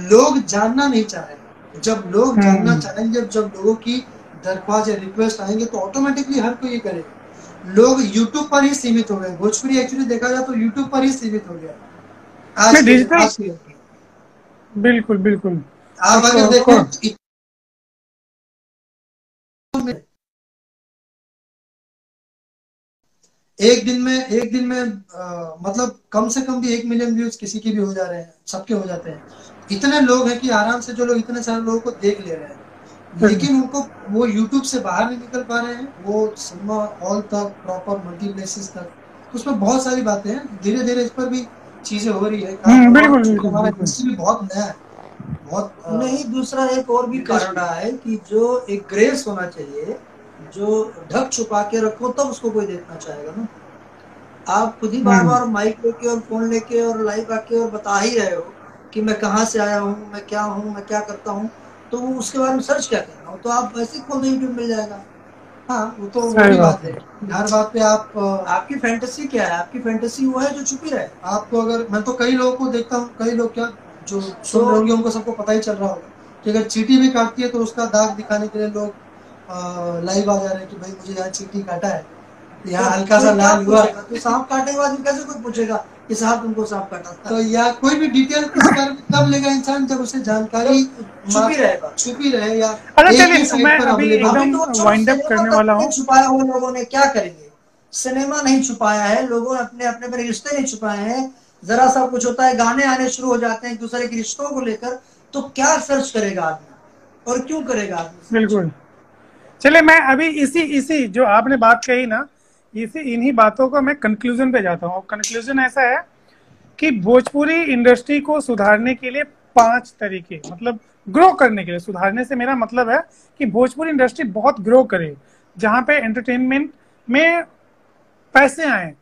लोग जानना नहीं चाह रहे। जब लोग जानना चाहेंगे, जब लोगों की दरख्वास्त या रिक्वेस्ट आएंगे तो ऑटोमेटिकली हर कोई ये करेगा। लोग यूट्यूब पर ही सीमित हो गए, भोजपुरी एक्चुअली देखा जाए तो यूट्यूब पर ही सीमित हो गया। बिल्कुल बिल्कुल। आप अगर तो देखें तो एक दिन में मतलब कम से कम भी 1 मिलियन व्यूज किसी की भी हो जा रहे हैं, सबके हो जाते हैं। इतने लोग हैं कि आराम से जो लोग इतने सारे लोगों को देख ले रहे हैं, लेकिन उनको वो यूट्यूब से बाहर नहीं निकल पा रहे हैं, वो सिनेमा हॉल तक प्रॉपर मल्टीप्लेक्सेस तक। तो उसमें बहुत सारी बातें हैं, धीरे धीरे इस पर भी चीजें हो रही है। बिल्कुल चूंकि बिल्कुल हमारा बिल्कुल। इंडस्ट्री भी बहुत नया है, बहुत नहीं, दूसरा एक और भी विकास कारण रहा है कि जो एक ग्रेस होना चाहिए, जो ढक छुपा के रखो तब उसको कोई देखना चाहेगा ना। आप खुद ही बार बार माइक लेके और फोन लेके और लाइव आके और बता ही रहे हो कि मैं कहाँ से आया हूँ, मैं क्या करता हूँ, तो वो उसके बारे में सर्च क्या करना हो, तो आप वैसे ही खोल दो, यूट्यूब मिल जाएगा। हाँ, वो तो वो सही भी बात बात है। हर बात पे आप आपकी फैंटेसी क्या है? आपकी फैंटेसी वो है जो छुपी रहे। आपको अगर मैं तो कई लोगों को देखता हूँ, कई लोग क्या जो सुन रहे होंगे उनको सबको पता ही चल रहा होगा कि अगर चींटी भी काटती है तो उसका दाग दिखाने के लिए लोग लाइव आ जा रहे हैं कि भाई मुझे यहाँ चींटी काटा है, यहाँ हल्का सा लाल हुआ। तो सांप काटने के बाद में कैसे कोई पूछेगा कि साहब तुमको सांप काटा था? तो या कोई भी डिटेल किसी बारे में कब लेगा इंसान, जब उसे जानकारी छुपी रहे या अच्छा एक ही चलिए, मैं साइट पर अभी अवेलेबल। अभी एकदम तो छोड़ो, वाइंड अप सिनेमा करने तक वाला नहीं हूँ। छुपाया हुआ लोगों ने, क्या करेंगे? सिनेमा नहीं छुपाया है, लोगों ने अपने अपने में रिश्ते नहीं छुपाए हैं। जरा सा कुछ होता है, गाने आने शुरू हो जाते हैं एक दूसरे के रिश्तों को लेकर, तो क्या सर्च करेगा आदमी और क्यों करेगा आदमी? बिल्कुल। चलिए, मैं अभी इसी इसी जो आपने बात कही ना, इन्हीं बातों को मैं कंक्लूजन पे जाता हूँ। कंक्लूजन ऐसा है कि भोजपुरी इंडस्ट्री को सुधारने के लिए 5 तरीके, मतलब ग्रो करने के लिए, सुधारने से मेरा मतलब है कि भोजपुरी इंडस्ट्री बहुत ग्रो करे, जहां पे एंटरटेनमेंट में पैसे आए,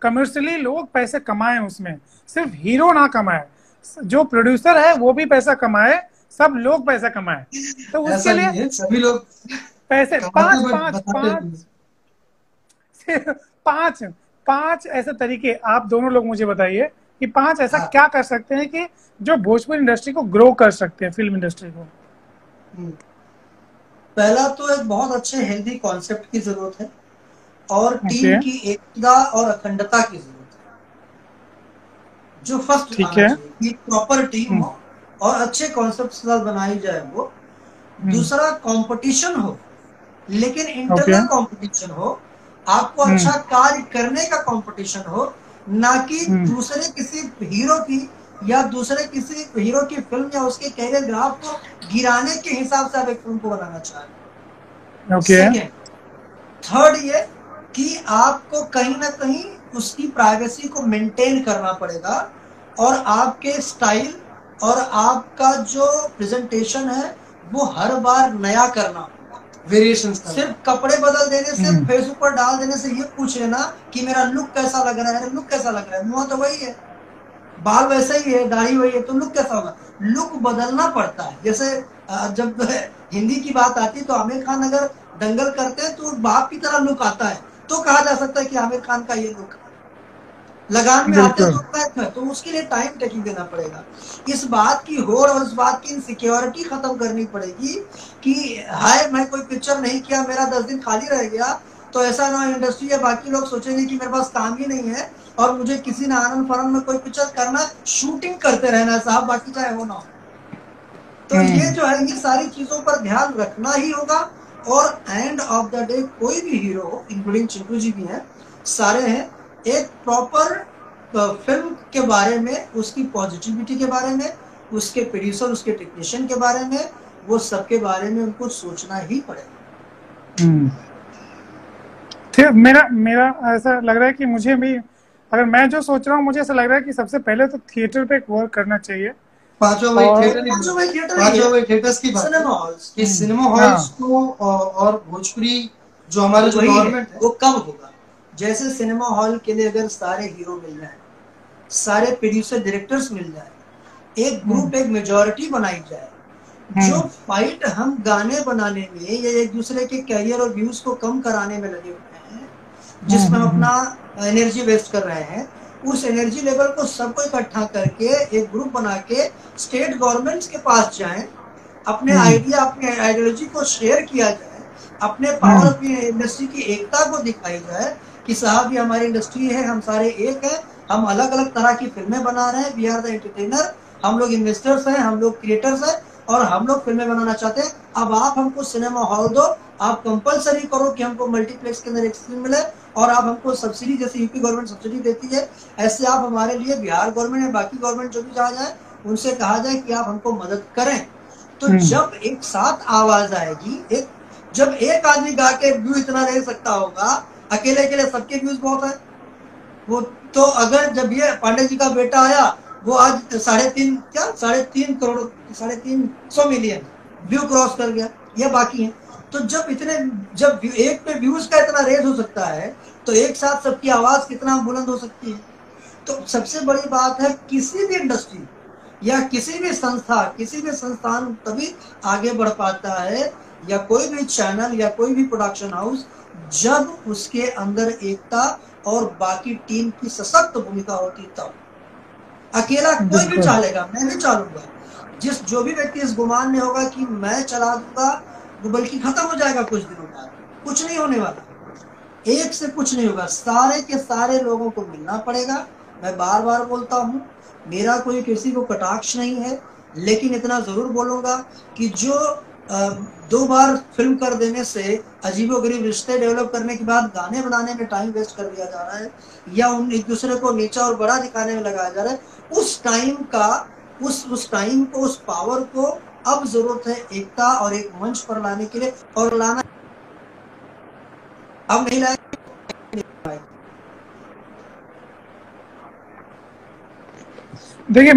कमर्शियली लोग पैसे कमाएं, उसमें सिर्फ हीरो ना कमाए, जो प्रोड्यूसर है वो भी पैसा कमाए, सब लोग पैसा कमाए। तो ऐसा उसके लिए नहीं है, सभी लोग पैसे कमाते पांच बट पांच बताते पांच नहीं हैं। पांच पांच ऐसे तरीके आप दोनों लोग मुझे बताइए कि 5 ऐसा हाँ। क्या कर सकते हैं कि जो भोजपुरी इंडस्ट्री को ग्रो कर सकते हैं, फिल्म इंडस्ट्री को। पहला तो एक बहुत अच्छे हेल्दी कॉन्सेप्ट की जरूरत है, और ओके, टीम की एकता और अखंडता की जरूरत है, जो फर्स्ट ठीक आना है। चाहिए कि प्रॉपर टीम हो और अच्छे कॉन्सेप्ट के साथ बनाई जाए वो। दूसरा, कंपटीशन हो, लेकिन ओके। इंटरनल कंपटीशन हो, आपको अच्छा कार्य करने का कंपटीशन हो, ना कि दूसरे किसी हीरो की या दूसरे किसी हीरो की फिल्म या उसके कैरियर ग्राफ को गिराने के हिसाब से आप एक फिल्म को बनाना चाह रहे हैं। ओके। सेकेंड, थर्ड ये कि आपको कहीं ना कहीं उसकी प्राइवेसी को मेंटेन करना पड़ेगा, और आपके स्टाइल और आपका जो प्रेजेंटेशन है वो हर बार नया करना, वेरिएशन सिर्फ कपड़े बदल देने से, फेस ऊपर डाल देने से ये पूछ लेना कि मेरा लुक कैसा लग रहा है, अरे लुक कैसा लग रहा है, मुंह तो वही है, बाल वैसे ही है, दाढ़ी वही है, तो लुक कैसा होगा? लुक बदलना पड़ता है। जैसे जब हिंदी की बात आती है तो आमिर खान अगर दंगल करते हैं तो बाप की तरह लुक आता है, तो कहा जा सकता है कि आमिर खान का ये लुक। लगान में आते तो पैक है, तो उसके लिए टाइम टेकिंग देना पड़ेगा। इस बात की होड़ और इस बात की इनसिक्योरिटी खत्म करनी पड़ेगी कि हाय मैं कोई पिक्चर नहीं किया, मेरा 10 दिन खाली रह गया, तो ऐसा ना इंडस्ट्री या बाकी लोग सोचेंगे कि मेरे पास काम ही नहीं है और मुझे किसी ने आनंद फरन में कोई पिक्चर करना, शूटिंग करते रहना साहब, बाकी चाहे हो ना हो। तो ये जो है, ये सारी चीजों पर ध्यान रखना ही होगा। और एंड ऑफ द डे कोई भी हीरो, इंक्लूडिंग चिंटू जी भी हैं, सारे हैं, एक प्रॉपर फिल्म के बारे में, उसकी पॉजिटिविटी के बारे में, उसके प्रोड्यूसर, उसके टेक्नीशियन के बारे में, वो सबके बारे में उनको सोचना ही पड़ेगा। मेरा मेरा ऐसा लग रहा है कि मुझे भी, अगर मैं जो सोच रहा हूँ, मुझे ऐसा लग रहा है कि सबसे पहले तो थिएटर पे वर्क करना चाहिए। पांचों वही थिएटर्स की बात है, सिनेमा हॉल्स को और भोजपुरी जो हमारे जो गवर्नमेंट है वो कब होगा? जैसे सिनेमा हॉल के लिए अगर सारे हीरो मिल जाए, सारे प्रोड्यूसर डायरेक्टर्स मिल जाए, एक ग्रुप, एक मेजोरिटी बनाई जाए, जो फाइट हम गाने बनाने में या एक दूसरे के कैरियर और व्यूज को कम कराने में लगे हुए हैं, जिसमें हम अपना एनर्जी वेस्ट कर रहे हैं, उस एनर्जी लेवल को सबको इकट्ठा करके एक ग्रुप बना के स्टेट गवर्नमेंट्स के पास जाएं, अपने आइडिया, अपने आइडियोलॉजी को शेयर किया जाए, अपने पावर, अपनी इंडस्ट्री की एकता को दिखाई जाए कि साहब ये हमारी इंडस्ट्री है, हम सारे एक हैं, हम अलग अलग तरह की फिल्में बना रहे हैं, वी आर द एंटरटेनर, हम लोग इन्वेस्टर्स हैं, हम लोग क्रिएटर्स हैं और हम लोग फिल्में बनाना चाहते हैं। अब आप हमको सिनेमा हॉल दो, आप कंपलसरी करो कि हमको मल्टीप्लेक्स के अंदर एक स्क्रीन मिले और आप हमको सब्सिडी, जैसे यूपी गवर्नमेंट सब्सिडी देती है, ऐसे आप हमारे लिए, बिहार गवर्नमेंट या बाकी गवर्नमेंट जो भी कहा जाए उनसे कहा जाए कि आप हमको मदद करें। तो जब एक साथ आवाज आएगी, जब एक आदमी गा के व्यू इतना दे सकता होगा, अकेले अकेले सबके व्यूज बहुत है वो। तो अगर जब ये पांडे जी का बेटा आया, वो आज 3.5 करोड़ 350 मिलियन व्यू क्रॉस कर गया, ये बाकी है। तो जब एक पे व्यूज का इतना रेज हो सकता है, तो एक साथ सबकी आवाज कितना बुलंद हो सकती है। तो सबसे बड़ी बात है, किसी भी इंडस्ट्री या किसी भी संस्था, किसी भी संस्थान तभी आगे बढ़ पाता है, या कोई भी चैनल या कोई भी प्रोडक्शन हाउस, जब उसके अंदर एकता और बाकी टीम की सशक्त भूमिका होती तब। अकेला कोई भी चालेगा, मैं भी चालूंगा, जो भी व्यक्ति इस गुमान में होगा कि मैं चला दूंगा, वो बल्कि खत्म हो जाएगा कुछ दिनों बाद। कुछ नहीं होने वाला, एक से कुछ नहीं होगा, सारे के सारे लोगों को मिलना पड़ेगा। मैं बार बार बोलता हूँ, मेरा कोई किसी को कटाक्ष नहीं है, लेकिन इतना जरूर बोलूंगा कि जो 2 बार फिल्म कर देने से अजीबोगरीब रिश्ते डेवलप करने के बाद गाने बनाने में टाइम वेस्ट कर दिया जा रहा है, या उन एक दूसरे को नीचा और बड़ा दिखाने में लगाया जा रहा है, उस टाइम को, उस पावर को अब जरूरत है एकता और एक मंच पर लाने के लिए, और लाना अब नहीं लाएंगे। देखिए,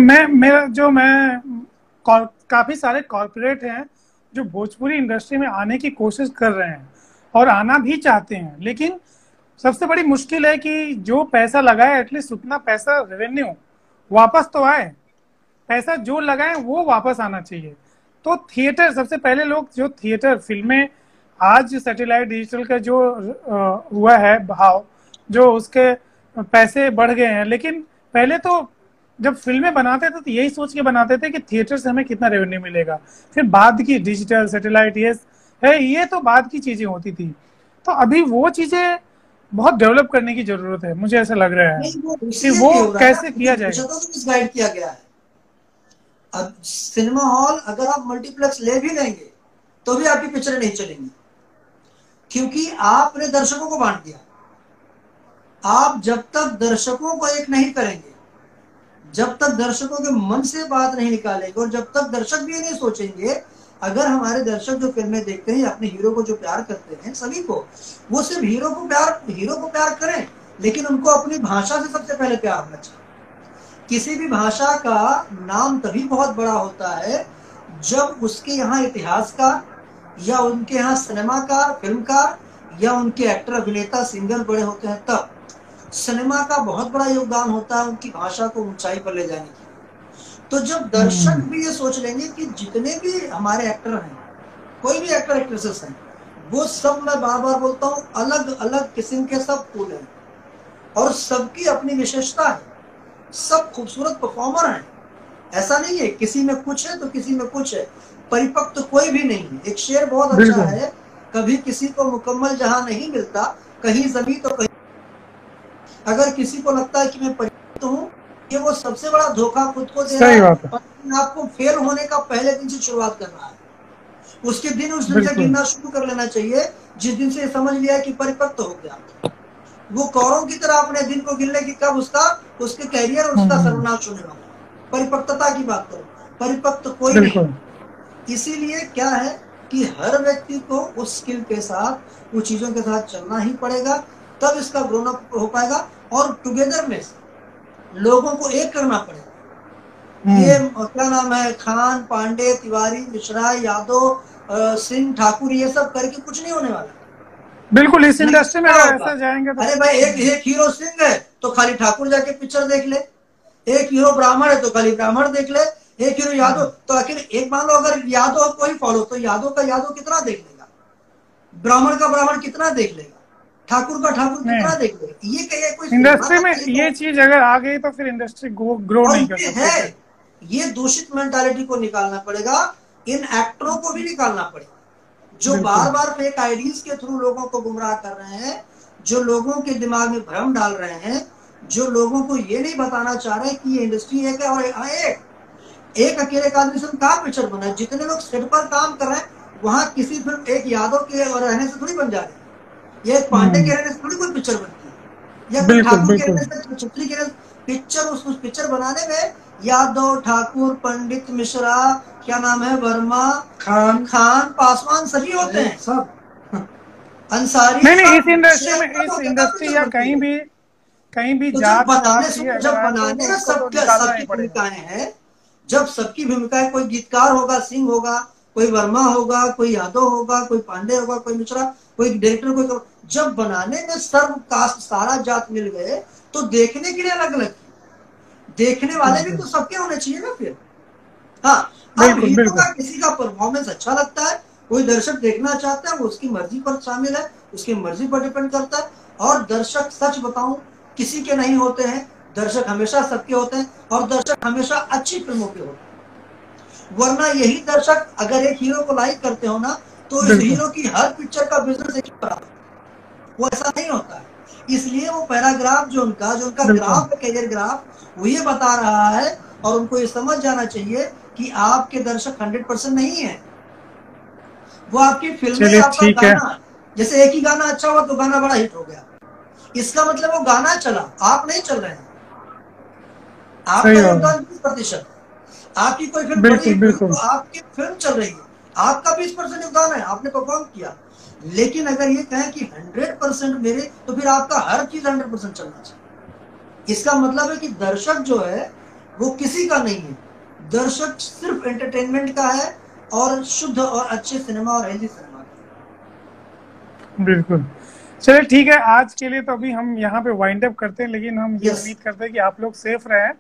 काफी सारे कॉर्पोरेट हैं जो भोजपुरी इंडस्ट्री में आने की कोशिश कर रहे हैं और आना भी चाहते हैं, लेकिन सबसे बड़ी मुश्किल है कि जो पैसा लगाए एटलीस्ट उतना पैसा रेवेन्यू वापस तो आए। पैसा जो लगाए वो वापस आना चाहिए। तो थिएटर, सबसे पहले लोग जो थिएटर फिल्में, आज सैटेलाइट डिजिटल का जो हुआ है भाव, जो उसके पैसे बढ़ गए हैं, लेकिन पहले तो जब फिल्में बनाते थे तो यही सोच के बनाते थे कि थिएटर से हमें कितना रेवेन्यू मिलेगा, फिर बाद की डिजिटल सैटेलाइट ये तो बाद की चीजें होती थी। तो अभी वो चीजें बहुत डेवलप करने की जरूरत है, मुझे ऐसा लग रहा है कि वो कैसे किया जाएगा। गाइड किया गया है। अब सिनेमा हॉल अगर आप मल्टीप्लेक्स ले भी लेंगे तो भी आपकी पिक्चरें नहीं चलेंगी, क्योंकि आपने दर्शकों को बांट दिया। आप जब तक दर्शकों को एक नहीं करेंगे, जब तक दर्शकों के मन से बात नहीं निकालेंगे, और जब तक दर्शक भी नहीं सोचेंगे, अगर हमारे दर्शक जो फिल्में देखते हैं, अपने हीरो को जो प्यार करते हैं, सभी को, वो सिर्फ हीरो को प्यार करें, लेकिन उनको अपनी भाषा से सबसे पहले प्यार होना चाहिए। किसी भी भाषा का नाम तभी बहुत बड़ा होता है जब उसके यहाँ इतिहासकार, या उनके यहाँ सिनेमाकार, फिल्मकार, या उनके एक्टर, अभिनेता, सिंगर बड़े होते हैं। तब सिनेमा का बहुत बड़ा योगदान होता है उनकी भाषा को ऊंचाई पर ले जाने की। तो जब दर्शक भी ये सोच लेंगे कि जितने भी हमारे एक्टर हैं, कोई भी एक्टर एक्ट्रेसेस हैं, वो सब, मैं बार बार बोलता हूँ, अलग अलग किस्म के सब फूल हैं और सबकी अपनी विशेषता है, सब खूबसूरत परफॉर्मर हैं। ऐसा नहीं है किसी में कुछ है तो किसी में कुछ है, परिपक्व तो कोई भी नहीं है। एक शेर बहुत अच्छा है, कभी किसी को मुकम्मल जहां नहीं मिलता, कहीं जमी तो कहीं। अगर किसी को लगता है कि मैं परिपक्व हूँ, ये वो सबसे बड़ा धोखा खुद को दे रहा है, और आपको फेल होने का पहले दिन से शुरुआत कर रहा है। उस दिन से गिनना शुरू कर लेना चाहिए जिस दिन से समझ लिया कि परिपक्व हो गया। वो कौरों की तरह अपने दिन को गिनने की, कब उसके कैरियर और उसका सर्वनाश होने वाला। परिपक्वता की बात करो, परिपक्व कोई नहीं। इसीलिए क्या है कि हर व्यक्ति को उस स्किल के साथ, उस चीजों के साथ चलना ही पड़ेगा, तब इसका ग्रोन अप हो पाएगा। और टुगेदरनेस, लोगों को एक करना पड़ेगा। ये क्या नाम है, खान, पांडे, तिवारी, मिश्रा, यादव, सिंह, ठाकुर, ये सब करके कुछ नहीं होने वाला। बिल्कुल, इस इंडस्ट्री में ऐसा जाएंगे तो, अरे भाई, एक हीरो सिंह है तो खाली ठाकुर जाके पिक्चर देख ले, एक हीरो ब्राह्मण है तो खाली ब्राह्मण देख ले, एक हीरो यादव, तो आखिर एक मान लो अगर यादव को ही फॉलो, तो यादव का यादव कितना देख लेगा, ब्राह्मण का ब्राह्मण कितना देख लेगा, ठाकुर का ठाकुर कितना देख लेगा। ये कहिए कोई इंडस्ट्री में ये चीज अगर आ गई तो फिर इंडस्ट्री ग्रो नहीं कर सकती। ये दूषित मेंटालिटी को निकालना पड़ेगा, इन एक्टरों को भी निकालना पड़ेगा जो बार बार फेक आईडीज के थ्रू लोगों को गुमराह कर रहे हैं, जो लोगों के दिमाग में भ्रम डाल रहे हैं, जो लोगों को ये नहीं बताना चाह रहे कि ये इंडस्ट्री है क्या। और एक अकेले एक आदमी से हम कहाँ पिक्चर बना है? जितने लोग सेट पर काम कर रहे हैं, वहां किसी फिल्म एक यादव के रहने से थोड़ी बन जा रही है, या एक पांडे के रहने से थोड़ी कोई पिक्चर बनती है, या कोई बिल्कुल ठाकुर के बिल्कुल रहने से, छत्री के रहने से। पिक्चर उस पिक्चर बनाने में यादव, ठाकुर, पंडित, मिश्रा, क्या नाम है, वर्मा, खान, पासवान सभी होते हैं, सब अंसारी, नहीं नहीं, सब इस इंडस्ट्री में, शेरपत इस होकर तब इंडस्ट्री पिक्चर या बनती है। कहीं भी तो जब जात बनाने पात से, भी अगर जब आए तो बनाने में उसको तो सबके निकालना ही सबकी पड़ेगा। भूमिकाएं हैं, जब सबकी भूमिकाएं, कोई गीतकार होगा, सिंह होगा, कोई वर्मा होगा, कोई यादव होगा, कोई पांडे होगा, कोई मिश्रा, कोई डायरेक्टर, कोई, जब बनाने में सर्व कास्ट सारा जात मिल गए, तो देखने के लिए अलग अलग, देखने वाले भी बिल्कुल तो सबके होने चाहिए ना फिर। हाँ, अब बिल्कुल हीरो बिल्कुल का किसी का परफॉर्मेंस अच्छा लगता है, कोई दर्शक देखना चाहता है, वो उसकी मर्जी पर शामिल है, उसकी मर्जी पर डिपेंड करता है। और दर्शक, सच बताऊं, किसी के नहीं होते हैं, दर्शक हमेशा सबके होते हैं, और दर्शक हमेशा अच्छी फिल्मों के होते हैं। वरना यही दर्शक अगर एक हीरो को लाइक करते हो ना, तो इस बिल्कुल। हीरो की हर पिक्चर का बिजनेस एक ही बराबर है। वो ऐसा नहीं होता है। इसलिए वो पैराग्राफ जो उनका बिल्कुल ग्राफ है, कैरियर ग्राफ, वो ये बता रहा है, और उनको ये समझ जाना चाहिए कि आपके दर्शक 100% नहीं है। वो आपकी फिल्में, चलिए आपका ठीक है। गाना, जैसे एक ही गाना अच्छा हुआ तो गाना बड़ा हिट हो गया, इसका मतलब वो गाना चला, आप नहीं चल रहे हैं। आपका सही बात है। योगदान 20% है। आपकी कोई फिल्म बड़ी बिल्कुल हिट हुई तो बिल्कुल आपकी फिल्म चल रही है, आपका 20% योगदान है, आपने परफॉर्म किया। लेकिन अगर ये कहें कि 100% मेरे, तो फिर आपका हर चीज 100% चलना चाहिए। इसका मतलब है कि दर्शक जो है वो किसी का नहीं है, दर्शक सिर्फ एंटरटेनमेंट का है, और शुद्ध और अच्छे सिनेमा और हेल्दी सिनेमा का। बिल्कुल। चलिए ठीक है, आज के लिए तो अभी हम यहाँ पे वाइंड अप करते हैं, लेकिन हम ये यस, उम्मीद करते हैं कि आप लोग सेफ रहें,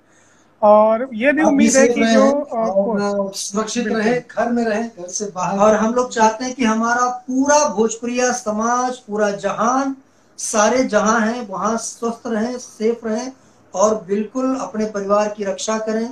और ये भी आप भी उम्मीद है सेफ कि रहे जो हैं और सुरक्षित रहे, बिल्कुल घर में रहे, घर से बाहर। और हम लोग चाहते हैं कि हमारा पूरा भोजपुरिया समाज, पूरा जहान, सारे जहां हैं वहां स्वस्थ रहें, सेफ रहें, और बिल्कुल अपने परिवार की रक्षा करें।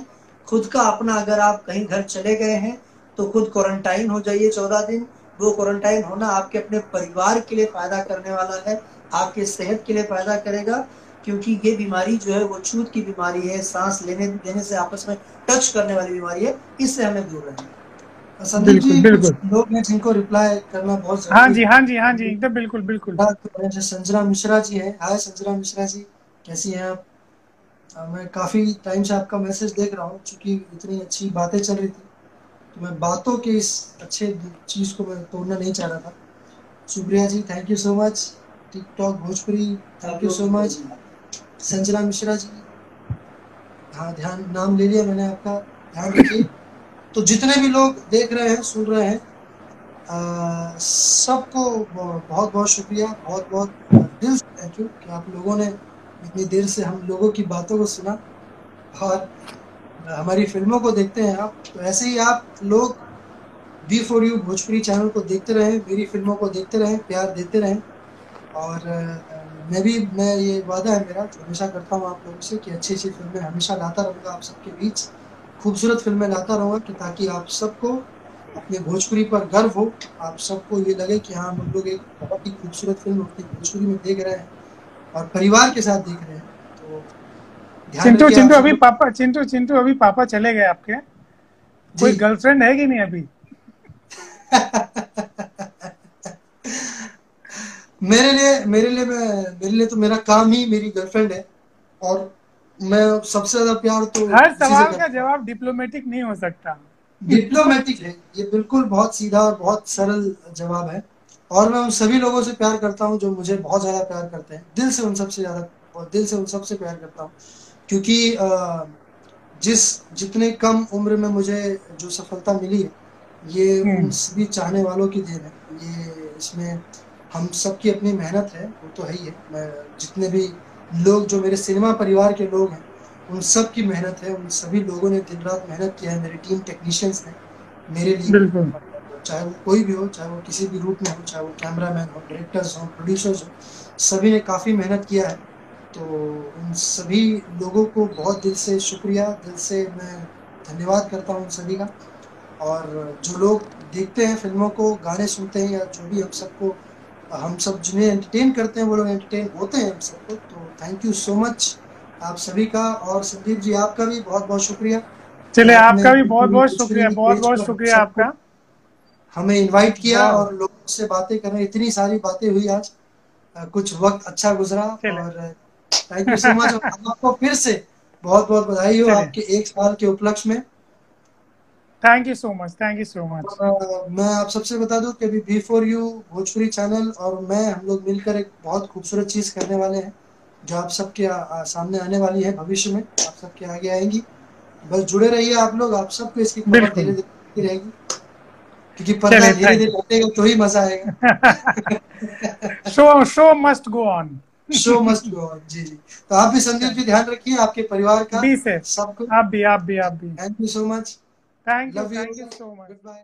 खुद का अपना, अगर आप कहीं घर चले गए हैं तो खुद क्वारंटाइन हो जाइए 14 दिन। वो क्वारंटाइन होना आपके अपने परिवार के लिए फायदा करने वाला है, आपके सेहत के लिए फायदा करेगा, क्योंकि ये बीमारी जो है वो छूत की बीमारी है, सांस लेने देने से आपस में टच करने वाली बीमारी है, इससे हमें दूर रहना। संदीप बिल्कुल जी, कुछ बिल्कुल। लोग हैं जिनको रिप्लाई करना बहुत हाँ जरूरी जी है। हाँ जी हाँ जी, एकदम बिल्कुल बिल्कुल। जैसे संजना मिश्रा जी हैं। हाय संजना मिश्रा जी, कैसी हैं आप? मैं काफी टाइम से आपका मैसेज देख रहा हूँ, क्योंकि इतनी अच्छी बातें चल रही थी, तो मैं बातों के इस अच्छे चीज को मैं तोड़ना नहीं चाह रहा था। Supriya ji, thank you so much. TikTok Bhojpuri, thank you so much. Sanjana Mishra ji, हाँ ध्यान, नाम ले लिया मैंने आपका, ध्यान रखिए। तो जितने भी लोग देख रहे हैं, सुन रहे हैं, सबको बहुत बहुत शुक्रिया, बहुत बहुत दिल से थैंक यू कि आप लोगों ने इतनी देर से हम लोगों की बातों को सुना, और हमारी फिल्मों को देखते हैं आप, तो ऐसे ही आप लोग B for you Bhojpuri channel को देखते रहें, मेरी फिल्मों को देखते रहें, प्यार देते रहें। और मैं ये वादा है मेरा, जो हमेशा करता हूँ आप लोगों से, कि अच्छी अच्छी फिल्में हमेशा लाता रहूँगा आप सबके बीच, खूबसूरत फिल्में लाता रहूँगा, कि ताकि आप सबको अपने भोजपुरी पर गर्व हो, आप सबको ये लगे कि हाँ, हम लोग एक बहुत ही खूबसूरत फिल्म अपनी भोजपुरी में देख रहे हैं, और परिवार के साथ देख रहे हैं। तो ध्यान चिंटू रखिए आप चिंटू सब अभी लोग। पापा, चिंटू अभी पापा चले गए आपके, जी। कोई गर्लफ्रेंड है कि नहीं अभी? मेरे लिए तो मेरा काम ही मेरी गर्लफ्रेंड है, और मैं सबसे ज्यादा प्यार तो हर उसी से सवाल का करता हूँ। जवाब डिप्लोमेटिक नहीं हो सकता। डिप्लोमेटिक है ये, बिल्कुल बहुत सीधा और बहुत सरल जवाब है। और मैं उन सभी लोगों से प्यार करता हूँ जो मुझे बहुत ज्यादा प्यार करते हैं, दिल से उन सबसे ज्यादा, और दिल से उन सबसे प्यार करता हूँ, क्योंकि जितने कम उम्र में मुझे जो सफलता मिली है, ये उन सभी चाहने वालों की देन है। ये इसमें हम सबकी अपनी मेहनत है, वो तो है ही है। मैं जितने भी लोग जो मेरे सिनेमा परिवार के लोग हैं, उन सब की मेहनत है, उन सभी लोगों ने दिन रात मेहनत किया है, मेरी टीम टेक्नीशियंस ने मेरे लिए, बिल्कुल चाहे वो कोई भी हो, चाहे वो किसी भी रूप में हो, चाहे वो कैमरामैन हो, डायरेक्टर्स हो, प्रोड्यूसर्स हो, सभी ने काफ़ी मेहनत किया है। तो उन सभी लोगों को बहुत दिल से शुक्रिया, दिल से मैं धन्यवाद करता हूँ उन सभी का। और जो लोग देखते हैं फिल्मों को, गाने सुनते हैं, या जो भी हम सब जिन्हें एंटरटेन करते हैं, वो लोग एंटरटेन होते हैं हम सबको, तो थैंक यू सो मच आप सभी का। और संदीप जी, आपका भी बहुत बहुत शुक्रिया। चलिए, आपने आपका भी बहुत बहुत भोजपुरी शुक्रिया, बहुत पेज बहुत पर शुक्रिया सबको आपका। हमें इनवाइट किया वाह, और लोगों से बातें करने, इतनी सारी बातें हुई आज। कुछ वक्त अच्छा गुजरा चलिए। और थैंक यू सो मच। आपको फिर से बहुत बहुत बधाई हो चलिए, आपके 1 साल के उपलक्ष्य में। Thank you so much, thank you so much. मैं आप सबसे बता दूं कि अभी B4U भोजपुरी चैनल और मैं, हम लोग मिलकर एक बहुत खूबसूरत चीज़ करने वाले हैं, जो आप सबके सामने आने वाली है, भविष्य में आप सबके आगे आएंगी। बस जुड़े रहिए आप लोग, आप सबको इसकी खबर धीरे बिल्कुल। धीरे मिलती रहेगी, क्योंकि पर्दा चलिए, धीरे थैंक धीरे हटेगा तो ही मजा आएगा। You. Show must go on. Show must go on. जी जी। तो आप भी संदीप जी चलिए, ध्यान रखिए, आपके परिवार का, बी सेफ। सबको। आप भी, आप भी, आप भी। Thank you so much. Thank love you. You so much. Good bye.